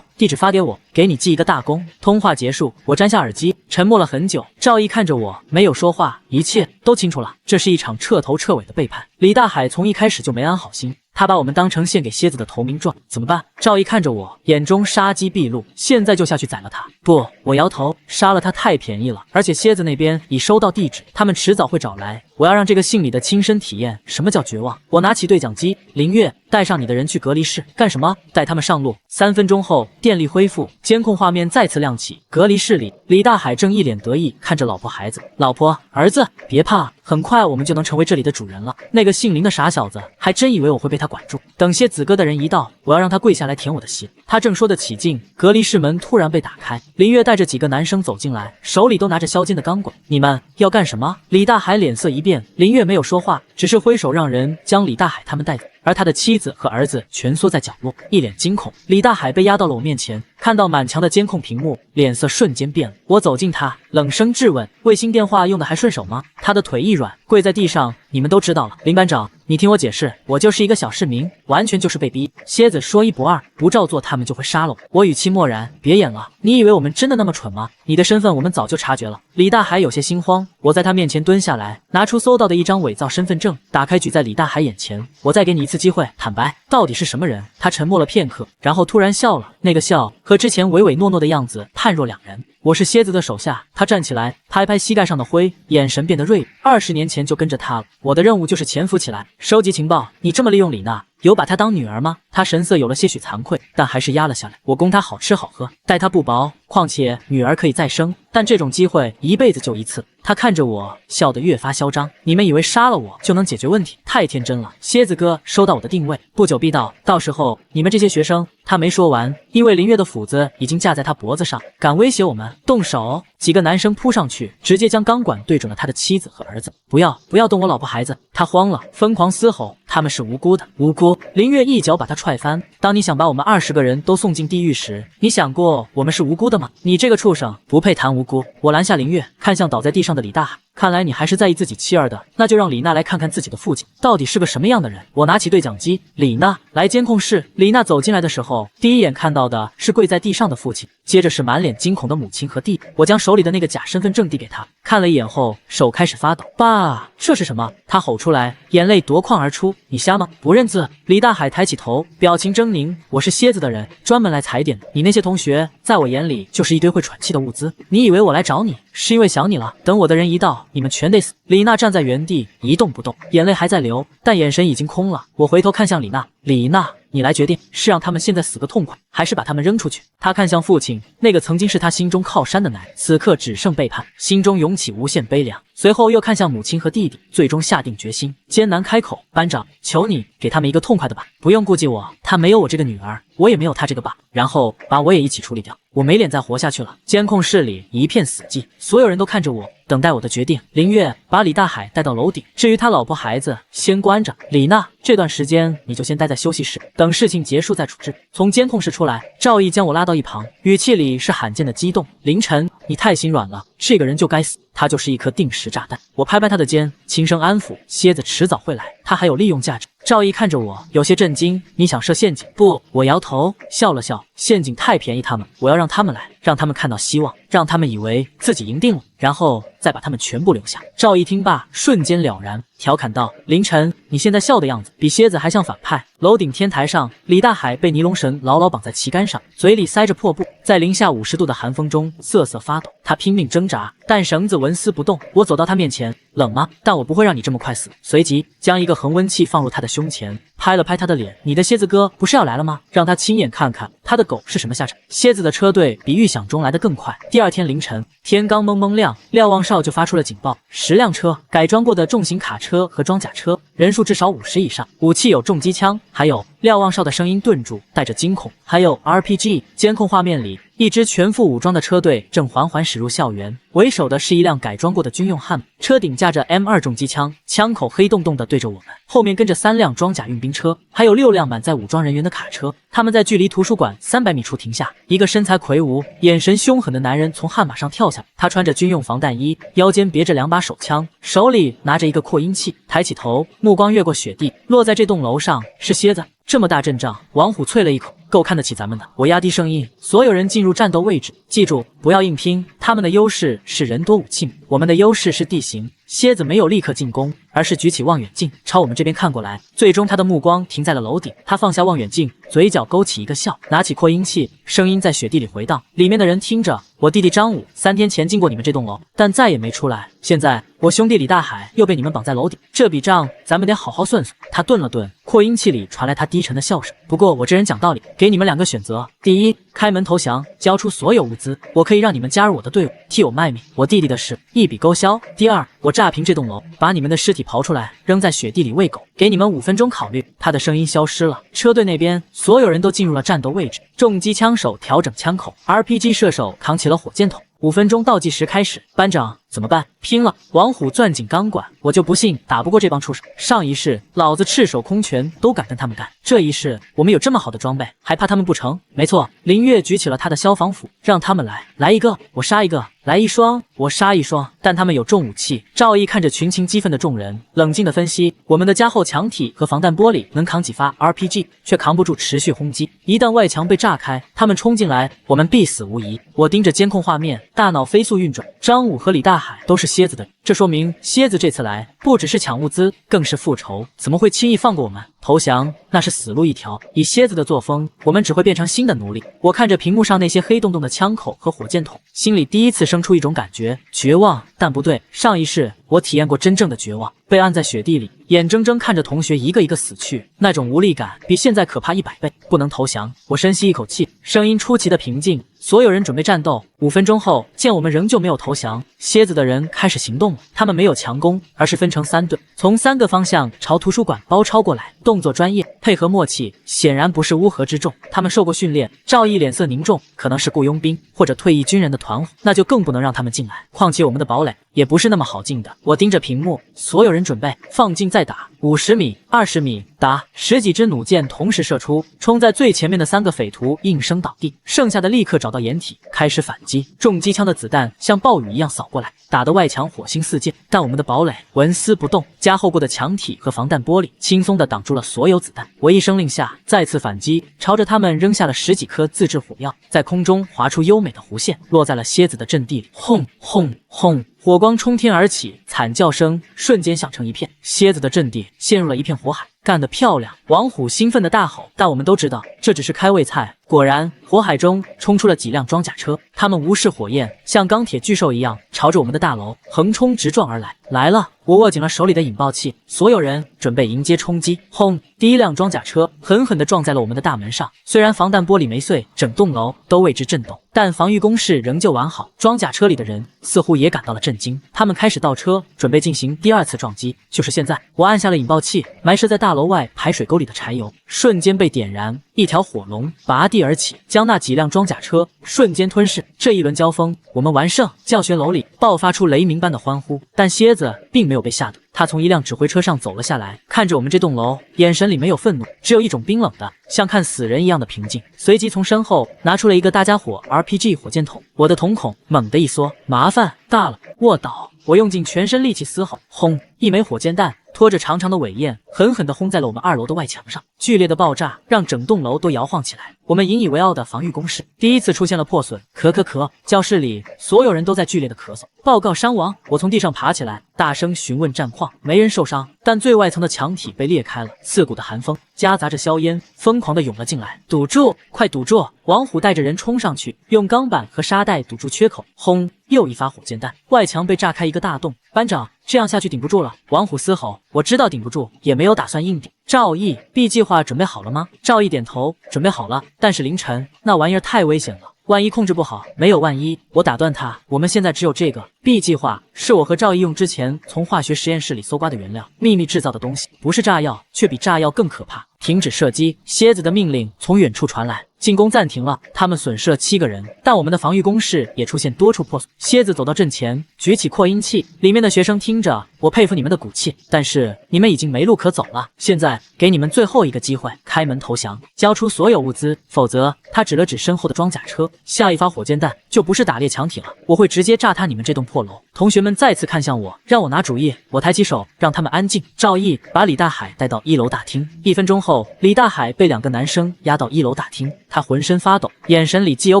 地址发给我，给你记一个大功。通话结束，我摘下耳机，沉默了很久。赵毅看着我，没有说话，一切都清楚了。这是一场彻头彻尾的背叛。李大海从一开始就没安好心。他把我们当成献给蝎子的投名状，怎么办？赵毅看着我，眼中杀机毕露。现在就下去宰了他？不，我摇头，杀了他太便宜了，而且蝎子那边已收到地址，他们迟早会找来。我要让这个姓李的亲身体验什么叫绝望。我拿起对讲机，林月，带上你的人去隔离室。干什么？带他们上路。3分钟后，电力恢复，监控画面再次亮起。隔离室里，李大海正一脸得意看着老婆孩子。老婆，儿子，别怕，很快我们就能成为这里的主人了。那个姓林的傻小子还真以为我会被他管住。等些子哥的人一到，我要让他跪下来舔我的鞋。他正说得起劲，隔离室门突然被打开，林月带着几个男生走进来，手里都拿着削尖的钢管。你们要干什么？李大海脸色一变，林月没有说话，只是挥手让人将李大海他们带走。而他的妻子和儿子蜷缩在角落，一脸惊恐。李大海被压到了我面前，看到满墙的监控屏幕，脸色瞬间变了。我走近他，冷声质问：卫星电话用的还顺手吗？他的腿一软，跪在地上。你们都知道了，林班长，你听我解释，我就是一个小市民，完全就是被逼。蝎子说一不二，不照做他们就会杀了我。我语气漠然，别演了，你以为我们真的那么蠢吗？你的身份我们早就察觉了。李大海有些心慌，我在他面前蹲下来，拿出搜到的一张伪造身份证，打开举在李大海眼前。我再给你一次机会，坦白，到底是什么人？他沉默了片刻，然后突然笑了，那个笑和之前唯唯诺诺的样子判若两人。我是蝎子的手下。他站起来，拍拍膝盖上的灰，眼神变得锐利。20年前就跟着他了，我的任务就是潜伏起来，收集情报。你这么利用李娜，有把她当女儿吗？他神色有了些许惭愧，但还是压了下来。我供她好吃好喝，待她不薄，况且女儿可以再生，但这种机会一辈子就一次。他看着我，笑得越发嚣张。你们以为杀了我就能解决问题？太天真了。蝎子哥收到我的定位，不久必到，到时候你们这些学生……他没说完，因为林月的斧子已经架在他脖子上，敢威胁我们，动手！几个男生扑上去，直接将钢管对准了他的妻子和儿子。不要动我老婆孩子！他慌了，疯狂嘶吼，他们是无辜的，无辜！林月一脚把他踹翻。当你想把我们20个人都送进地狱时，你想过我们是无辜的吗？你这个畜生，不配谈无辜！我拦下林月，看向倒在地上的李大海。看来你还是在意自己妻儿的，那就让李娜来看看自己的父亲到底是个什么样的人。我拿起对讲机，李娜来监控室。李娜走进来的时候，第一眼看到的是跪在地上的父亲，接着是满脸惊恐的母亲和弟弟。我将手里的那个假身份证递给他，看了一眼后，手开始发抖。爸，这是什么？他吼出来，眼泪夺眶而出。你瞎吗？不认字？李大海抬起头，表情狰狞。我是蝎子的人，专门来踩点的。你那些同学，在我眼里就是一堆会喘气的物资。你以为我来找你是因为想你了？等我的人一到，你们全得死！李娜站在原地一动不动，眼泪还在流，但眼神已经空了。我回头看向李娜，李娜，你来决定，是让他们现在死个痛快，还是把他们扔出去？他看向父亲，那个曾经是他心中靠山的男人，此刻只剩背叛，心中涌起无限悲凉。随后又看向母亲和弟弟，最终下定决心，艰难开口：班长，求你给他们一个痛快的吧，不用顾忌我，他没有我这个女儿，我也没有他这个爸，然后把我也一起处理掉。我没脸再活下去了。监控室里一片死寂，所有人都看着我，等待我的决定。林月把李大海带到楼顶，至于他老婆孩子，先关着。李娜，这段时间你就先待在休息室，等事情结束再处置。从监控室出来，赵毅将我拉到一旁，语气里是罕见的激动。凌晨，你太心软了，这个人就该死，他就是一颗定时炸弹。我拍拍他的肩，轻声安抚：蝎子迟早会来，他还有利用价值。赵毅看着我，有些震惊。你想设陷阱？不，我摇头，笑了笑。陷阱太便宜他们，我要让他们来，让他们看到希望，让他们以为自己赢定了，然后再把他们全部留下。赵毅听罢，瞬间了然，调侃道：凌晨，你现在笑的样子，比蝎子还像反派。楼顶天台上，李大海被尼龙绳牢牢绑在旗杆上，嘴里塞着破布，在零下50度的寒风中瑟瑟发抖。他拼命挣扎，但绳子纹丝不动。我走到他面前，冷吗？但我不会让你这么快死。随即将一个恒温器放入他的胸前，拍了拍他的脸。你的蝎子哥不是要来了吗？让他亲眼看看他的狗是什么下场。蝎子的车队比预想中来得更快。第二天凌晨，天刚蒙蒙亮，瞭望哨就发出了警报：10辆车，改装过的重型卡车和装甲车，人数至少50以上，武器有重机枪，还有……瞭望哨的声音顿住，带着惊恐。还有 RPG。监控画面里，一支全副武装的车队正缓缓驶入校园，为首的是一辆改装过的军用悍马，车顶架着 M2 重机枪，枪口黑洞洞的对着我们，后面跟着3辆装甲运兵车，还有6辆满载武装人员的卡车。他们在距离图书馆300米处停下，一个身材魁梧、眼神凶狠的男人从悍马上跳下来，他穿着军用防弹衣，腰间别着2把手枪，手里拿着一个扩音器，抬起头，目光越过雪地，落在这栋楼上，是蝎子。这么大阵仗，王虎啐了一口，够看得起咱们的。我压低声音，所有人进入战斗位置，记住不要硬拼，他们的优势是人多武器猛，我们的优势是地形。蝎子没有立刻进攻，而是举起望远镜朝我们这边看过来，最终他的目光停在了楼顶，他放下望远镜，嘴角勾起一个笑，拿起扩音器，声音在雪地里回荡，里面的人听着，我弟弟张武3天前进过你们这栋楼，但再也没出来，现在我兄弟李大海又被你们绑在楼顶，这笔账咱们得好好算算。他顿了顿，扩音器里传来他低沉的笑声，不过我这人讲道理，给你们2个选择，第一，开门投降，交出所有物资，我可以让你们加入我的队伍，替我卖命，我弟弟的事一笔勾销。第二，我炸平这栋楼，把你们的尸体刨出来，扔在雪地里喂狗，给你们5分钟考虑。他的声音消失了，车队那边所有人都进入了战斗位置，重机枪手调整枪口， RPG 射手扛起了火箭筒。5分钟倒计时开始，班长怎么办？拼了！王虎攥紧钢管，我就不信打不过这帮畜生。上一世老子赤手空拳都敢跟他们干，这一世我们有这么好的装备，还怕他们不成？没错，林月举起了他的消防斧，让他们来，来一个我杀一个，来1双我杀1双，但他们有重武器。赵毅看着群情激愤的众人，冷静地分析，我们的加厚墙体和防弹玻璃能扛几发 RPG， 却扛不住持续轰击，一旦外墙被炸开，他们冲进来，我们必死无疑。我盯着监控画面，大脑飞速运转，张武和李大海都是蝎子的人，这说明蝎子这次来不只是抢物资，更是复仇，怎么会轻易放过我们？投降那是死路一条，以蝎子的作风，我们只会变成新的奴隶。我看着屏幕上那些黑洞洞的枪口和火箭筒，心里第一次生出一种感觉，绝望。但不对，上一世我体验过真正的绝望，被按在雪地里，眼睁睁看着同学一个一个死去，那种无力感比现在可怕100倍。不能投降，我深吸一口气，声音出奇的平静，所有人准备战斗。5分钟后，见我们仍旧没有投降，蝎子的人开始行动了。他们没有强攻，而是分成3队，从3个方向朝图书馆包抄过来，动作专业，配合默契，显然不是乌合之众。他们受过训练。赵毅脸色凝重，可能是雇佣兵或者退役军人的团伙，那就更不能让他们进来。况且我们的堡垒也不是那么好进的。我盯着屏幕，所有人准备放镜再打，50米、20米，打！10几支弩箭同时射出，冲在最前面的3个匪徒应声倒地，剩下的立刻找到掩体，开始反击。重机枪的子弹像暴雨一样扫过来，打得外墙火星四溅，但我们的堡垒纹丝不动，加厚过的墙体和防弹玻璃轻松地挡住了所有子弹。我一声令下，再次反击，朝着他们扔下了10几颗自制火药，在空中划出优美的弧线，落在了蝎子的阵地里。轰轰轰！火光冲天而起，惨叫声瞬间响成一片，蝎子的阵地陷入了一片火海。干得漂亮！王虎兴奋地大吼。但我们都知道，这只是开胃菜。果然，火海中冲出了几辆装甲车，他们无视火焰，像钢铁巨兽一样朝着我们的大楼横冲直撞而来。来了！我握紧了手里的引爆器，所有人准备迎接冲击。轰！第一辆装甲车狠狠地撞在了我们的大门上，虽然防弹玻璃没碎，整栋楼都为之震动，但防御工事仍旧完好。装甲车里的人似乎也感到了震惊，他们开始倒车，准备进行第2次撞击。就是现在，我按下了引爆器，埋设在大楼外排水沟里的柴油瞬间被点燃，一条火龙拔地而起，将那几辆装甲车瞬间吞噬。这一轮交锋，我们完胜！教学楼里爆发出雷鸣般的欢呼，但蝎子并没有被吓倒。他从一辆指挥车上走了下来，看着我们这栋楼，眼神里没有愤怒，只有一种冰冷的，像看死人一样的平静。随即从身后拿出了一个大家伙 RPG 火箭筒，我的瞳孔猛地一缩，麻烦大了！卧倒！我用尽全身力气嘶吼，轰！一枚火箭弹拖着长长的尾焰，狠狠地轰在了我们2楼的外墙上。剧烈的爆炸让整栋楼都摇晃起来。我们引以为傲的防御工事第一次出现了破损，咳。教室里所有人都在剧烈的咳嗽。报告伤亡！我从地上爬起来，大声询问战况。没人受伤，但最外层的墙体被裂开了，刺骨的寒风夹杂着硝烟，疯狂地涌了进来。堵住！快堵住！王虎带着人冲上去，用钢板和沙袋堵住缺口。轰！又一发火箭弹，外墙被炸开一个大洞。班长，这样下去顶不住了！王虎嘶吼。我知道顶不住，也没有打算硬顶。赵毅 ，B 计划准备好了吗？赵毅点头，准备好了。但是凌晨那玩意儿太危险了，万一控制不好，没有万一。我打断他，我们现在只有这个 B 计划，是我和赵毅用之前从化学实验室里搜刮的原料，秘密制造的东西，不是炸药，却比炸药更可怕。停止射击！蝎子的命令从远处传来。进攻暂停了，他们损失了7个人，但我们的防御工事也出现多处破损。蝎子走到阵前，举起扩音器，里面的学生听着，我佩服你们的骨气，但是你们已经没路可走了。现在给你们最后一个机会，开门投降，交出所有物资，否则他指了指身后的装甲车，下一发火箭弹就不是打猎强体了，我会直接炸塌你们这栋破楼。同学们再次看向我，让我拿主意。我抬起手，让他们安静。赵毅把李大海带到1楼大厅。1分钟后，李大海被2个男生押到1楼大厅，他浑身发抖，眼神里既有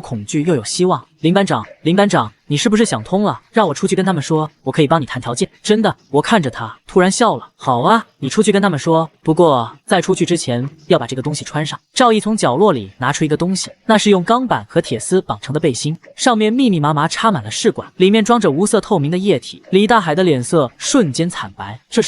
恐惧又有希望。林班长，林班长，你是不是想通了？让我出去跟他们说，我可以帮你谈条件。真的？我看着他，突然笑了。好啊，你出去跟他们说。不过在出去之前，要把这个东西穿上。赵毅从角落里拿出一个东西，那是用钢板和铁丝绑成的背心，上面密密麻麻插满了试管，里面装着无色透明的液体。李大海的脸色瞬间惨白，这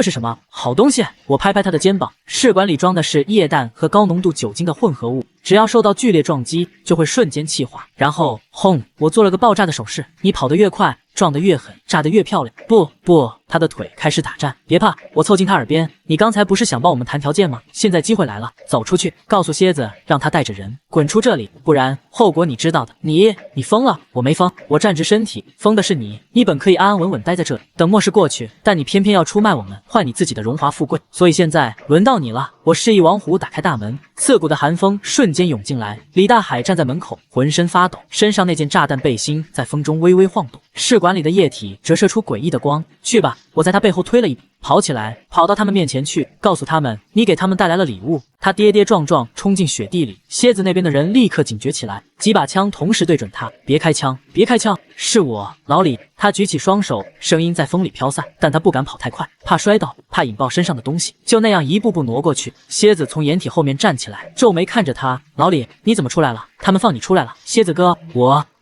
是什么好东西？我拍拍他的肩膀，试管里装的是液氮和高浓度酒精的混合物，只要受到剧烈撞击，就会瞬间气化，然后轰！我做了个爆炸的手势，你跑得越快，撞得越狠，炸得越漂亮。不，他的腿开始打颤。别怕，我凑近他耳边，你刚才不是想帮我们谈条件吗？现在机会来了，走出去，告诉蝎子，让他带着人滚出这里，不然后果你知道的。你疯了？我没疯，我站直身体，疯的是你。你本可以安安稳稳待在这里，等末世过去，但你偏偏要出卖我们，换你自己的荣华富贵。所以现在轮到你了。我示意王虎打开大门，刺骨的寒风瞬间涌进来。李大海站在门口，浑身发抖，身上那件炸弹背心在风中微微晃动，试管里的液体折射出诡异的光。去吧，我在他背后推了一把，跑起来，跑到他们面前去，告诉他们你给他们带来了礼物。他跌跌撞撞冲进雪地里，蝎子那边的人立刻警觉起来，几把枪同时对准他。别开枪，别开枪，是我，老李。他举起双手，声音在风里飘散，但他不敢跑太快，怕摔倒，怕引爆身上的东西，就那样一步步挪过去。蝎子从掩体后面站起来，皱眉看着他，老李，你怎么出来了？他们放你出来了。蝎子哥，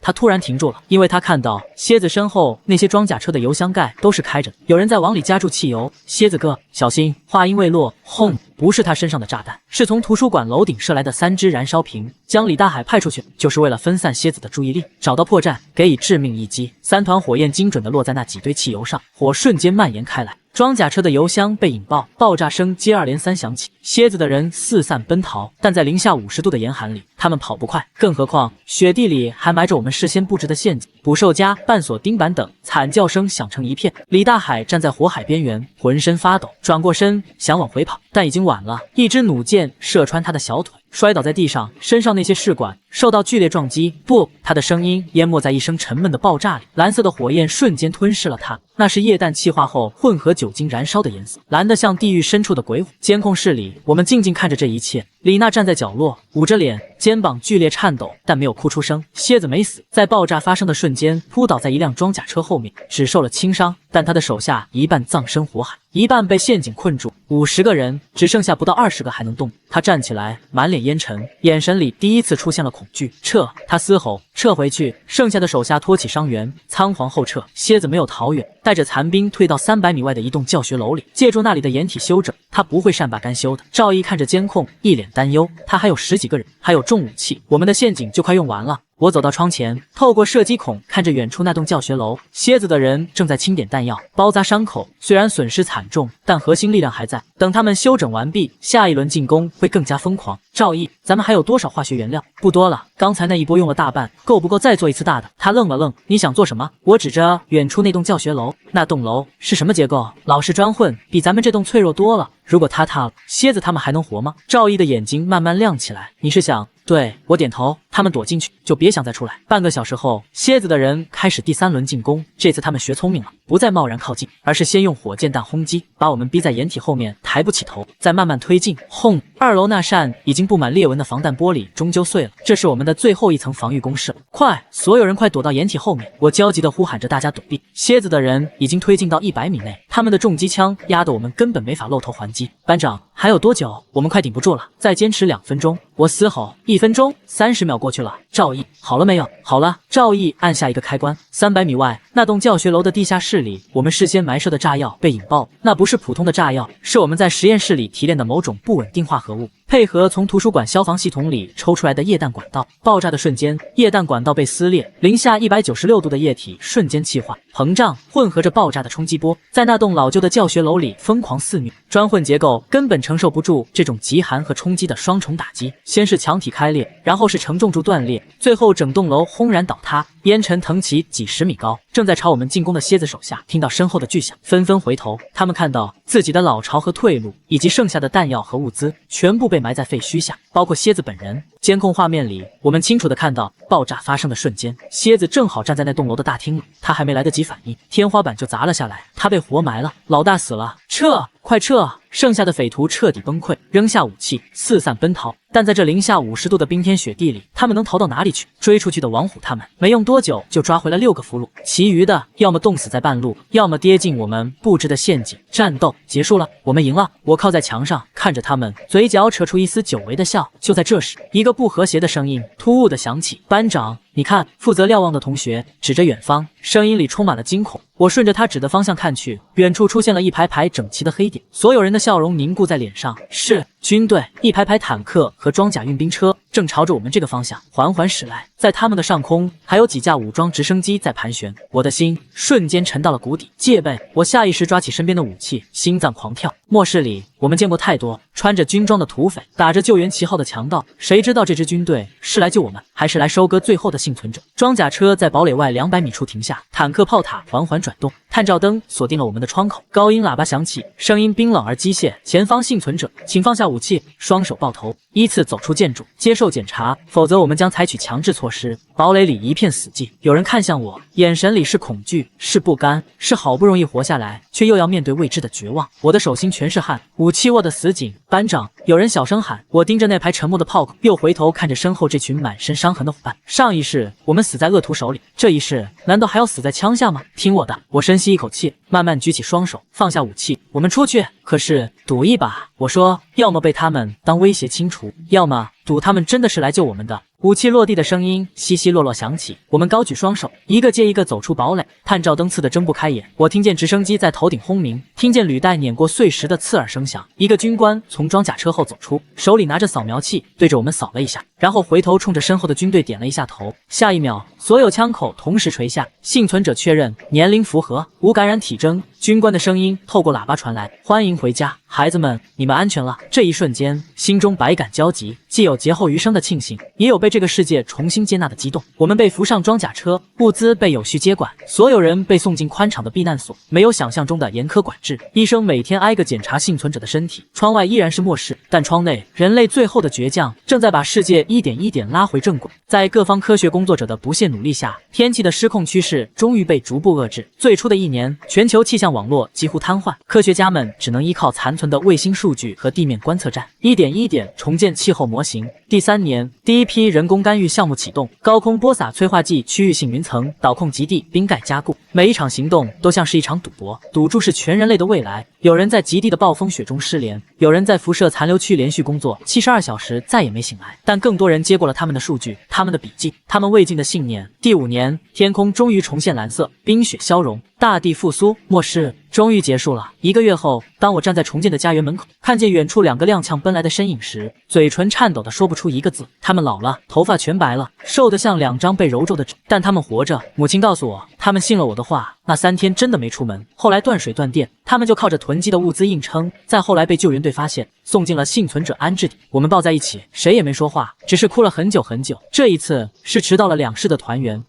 他突然停住了，因为他看到蝎子身后那些装甲车的油箱盖都是开着的，有人在往里加注汽油。蝎子哥，小心！话音未落，轰！不是他身上的炸弹，是从图书馆楼顶射来的3支燃烧瓶。将李大海派出去，就是为了分散蝎子的注意力，找到破绽，给以致命一击。3团火焰精准地落在那几堆汽油上，火瞬间蔓延开来。装甲车的油箱被引爆，爆炸声接二连三响起，蝎子的人四散奔逃，但在零下50度的严寒里，他们跑不快，更何况雪地里还埋着我们事先布置的陷阱、捕兽夹、绊索钉板等。惨叫声响成一片。李大海站在火海边缘，浑身发抖，转过身想往回跑，但已经晚了，一支弩箭射穿他的小腿，摔倒在地上，身上那些试管受到剧烈撞击。不，他的声音淹没在一声沉闷的爆炸里，蓝色的火焰瞬间吞噬了他，那是液氮气化后混合酒精燃烧的颜色，蓝得像地狱深处的鬼火。监控室里，我们静静看着这一切。李娜站在角落，捂着脸，肩膀剧烈颤抖，但没有哭出声。蝎子没死，在爆炸发生的瞬间扑倒在一辆装甲车后面，只受了轻伤，但他的手下一半葬身火海，一半被陷阱困住，50个人只剩下不到20个还能动。他站起来，满脸烟尘，眼神里第一次出现了恐惧。撤！他嘶吼，撤回去。剩下的手下托起伤员，仓皇后撤。蝎子没有逃远，带着残兵退到300米外的一栋教学楼里，借助那里的掩体休整。他不会善罢甘休的。赵毅看着监控，一脸担忧。他还有10几个人，还有重武器，我们的陷阱就快用完了。我走到窗前，透过射击孔看着远处那栋教学楼，蝎子的人正在清点弹药，包扎伤口。虽然损失惨重，但核心力量还在。等他们休整完毕，下一轮进攻会更加疯狂。赵毅，咱们还有多少化学原料？不多了，刚才那一波用了大半，够不够再做一次大的？他愣了愣，你想做什么？我指着远处那栋教学楼。那栋楼是什么结构？老式砖混，比咱们这栋脆弱多了。如果塌了，蝎子他们还能活吗？赵毅的眼睛慢慢亮起来。你是想……对，我点头。他们躲进去，就别想再出来。半个小时后，蝎子的人开始第3轮进攻。这次他们学聪明了，不再贸然靠近，而是先用火箭弹轰击，把我们逼在掩体后面，抬不起头，再慢慢推进。轰！2楼那扇已经布满裂纹的防弹玻璃终究碎了，这是我们的最后一层防御工事了。快，所有人快躲到掩体后面！我焦急地呼喊着大家躲避。蝎子的人已经推进到100米内，他们的重机枪压得我们根本没法露头还击。班长，还有多久？我们快顶不住了，再坚持2分钟！我嘶吼。1分钟，30秒过去了。赵毅，好了没有？好了。赵毅按下一个开关。300米外，那栋教学楼的地下室里，我们事先埋设的炸药被引爆了。那不是普通的炸药，是我们在实验室里提炼的某种不稳定化合物，配合从图书馆消防系统里抽出来的液氮管道。爆炸的瞬间，液氮管道被撕裂，零下196度的液体瞬间气化、膨胀，混合着爆炸的冲击波，在那栋老旧的教学楼里疯狂肆虐。砖混结构根本承受不住这种极寒和冲击的双重打击，先是墙体开裂，然后是承重柱断裂，最后整栋楼轰然倒塌，烟尘腾起几十米高。正在朝我们进攻的蝎子手下听到身后的巨响，纷纷回头。他们看到自己的老巢和退路，以及剩下的弹药和物资，全部被埋在废墟下，包括蝎子本人。监控画面里，我们清楚地看到爆炸发生的瞬间，蝎子正好站在那栋楼的大厅里，他还没来得及反应，天花板就砸了下来，他被活埋了。老大死了，撤！快撤！剩下的匪徒彻底崩溃，扔下武器，四散奔逃。但在这零下50度的冰天雪地里，他们能逃到哪里去？追出去的王虎他们没用多久就抓回了6个俘虏，其余的要么冻死在半路，要么跌进我们布置的陷阱。战斗结束了，我们赢了。我靠在墙上看着他们，嘴角扯出一丝久违的笑。就在这时，一个不和谐的声音突兀地响起：“班长，你看！”负责瞭望的同学指着远方，声音里充满了惊恐。我顺着他指的方向看去，远处出现了一排排整齐的黑点，所有人的笑容凝固在脸上。是军队，一排排坦克和装甲运兵车正朝着我们这个方向缓缓驶来，在他们的上空还有几架武装直升机在盘旋。我的心瞬间沉到了谷底，戒备！我下意识抓起身边的武器，心脏狂跳。末世里，我们见过太多穿着军装的土匪，打着救援旗号的强盗，谁知道这支军队是来救我们，还是来收割最后的幸存者？装甲车在堡垒外200米处停下，坦克炮塔缓缓转动，探照灯锁定了我们的窗口，高音喇叭响起，声音冰冷而机械：“前方幸存者，请放下武器，双手抱头，依次走出建筑，接受检查，否则我们将采取强制措施。”堡垒里一片死寂，有人看向我，眼神里是恐惧，是不甘，是好不容易活下来，却又要面对未知的绝望。我的手心全是汗，武器握得死紧。班长，有人小声喊。我盯着那排沉默的炮口，又回头看着身后这群满身伤痕的伙伴。上一世我们死在恶徒手里，这一世难道还要死在枪下吗？听我的！我深吸一口气，慢慢举起双手，放下武器，我们出去。可是赌一把，我说，要么被他们当威胁清除，要么赌他们真的是来救我们的。武器落地的声音稀稀落落响起，我们高举双手，一个接一个走出堡垒。探照灯刺得睁不开眼，我听见直升机在头顶轰鸣，听见履带碾过碎石的刺耳声响。一个军官从装甲车后走出，手里拿着扫描器，对着我们扫了一下，然后回头冲着身后的军队点了一下头。下一秒，所有枪口同时垂下，幸存者确认，年龄符合，无感染体征。军官的声音透过喇叭传来：“欢迎回家，孩子们，你们安全了。”这一瞬间，心中百感交集，既有劫后余生的庆幸，也有被这个世界重新接纳的激动。我们被扶上装甲车，物资被有序接管，所有人被送进宽敞的避难所，没有想象中的严苛管制。医生每天挨个检查幸存者的身体，窗外依然是末世，但窗内人类最后的倔强正在把世界一点一点拉回正轨。在各方科学工作者的不懈努力下，天气的失控趋势终于被逐步遏制。最初的1年，全球气象网络几乎瘫痪，科学家们只能依靠残存的卫星数据和地面观测站，一点一点重建气候模型。第3年，第一批人工干预项目启动，高空播撒催化剂，区域性云层导控极地冰盖加固。每一场行动都像是一场赌博，赌注是全人类的未来。有人在极地的暴风雪中失联，有人在辐射残留区连续工作72小时再也没醒来，但更多人接过了他们的数据，他们的笔记，他们未尽的信念。第5年，天空终于重现蓝色，冰雪消融，大地复苏，末世终于结束了。1个月后，当我站在重建的家园门口，看见远处2个踉跄奔来的身影时，嘴唇颤抖的说不出一个字。他们老了，头发全白了，瘦得像2张被揉皱的纸，但他们活着。母亲告诉我，他们信了我的话，那3天真的没出门。后来断水断电，他们就靠着囤积的物资硬撑。再后来被救援队发现，送进了幸存者安置地。我们抱在一起，谁也没说话，只是哭了很久很久。这一次是迟到了2世的团圆。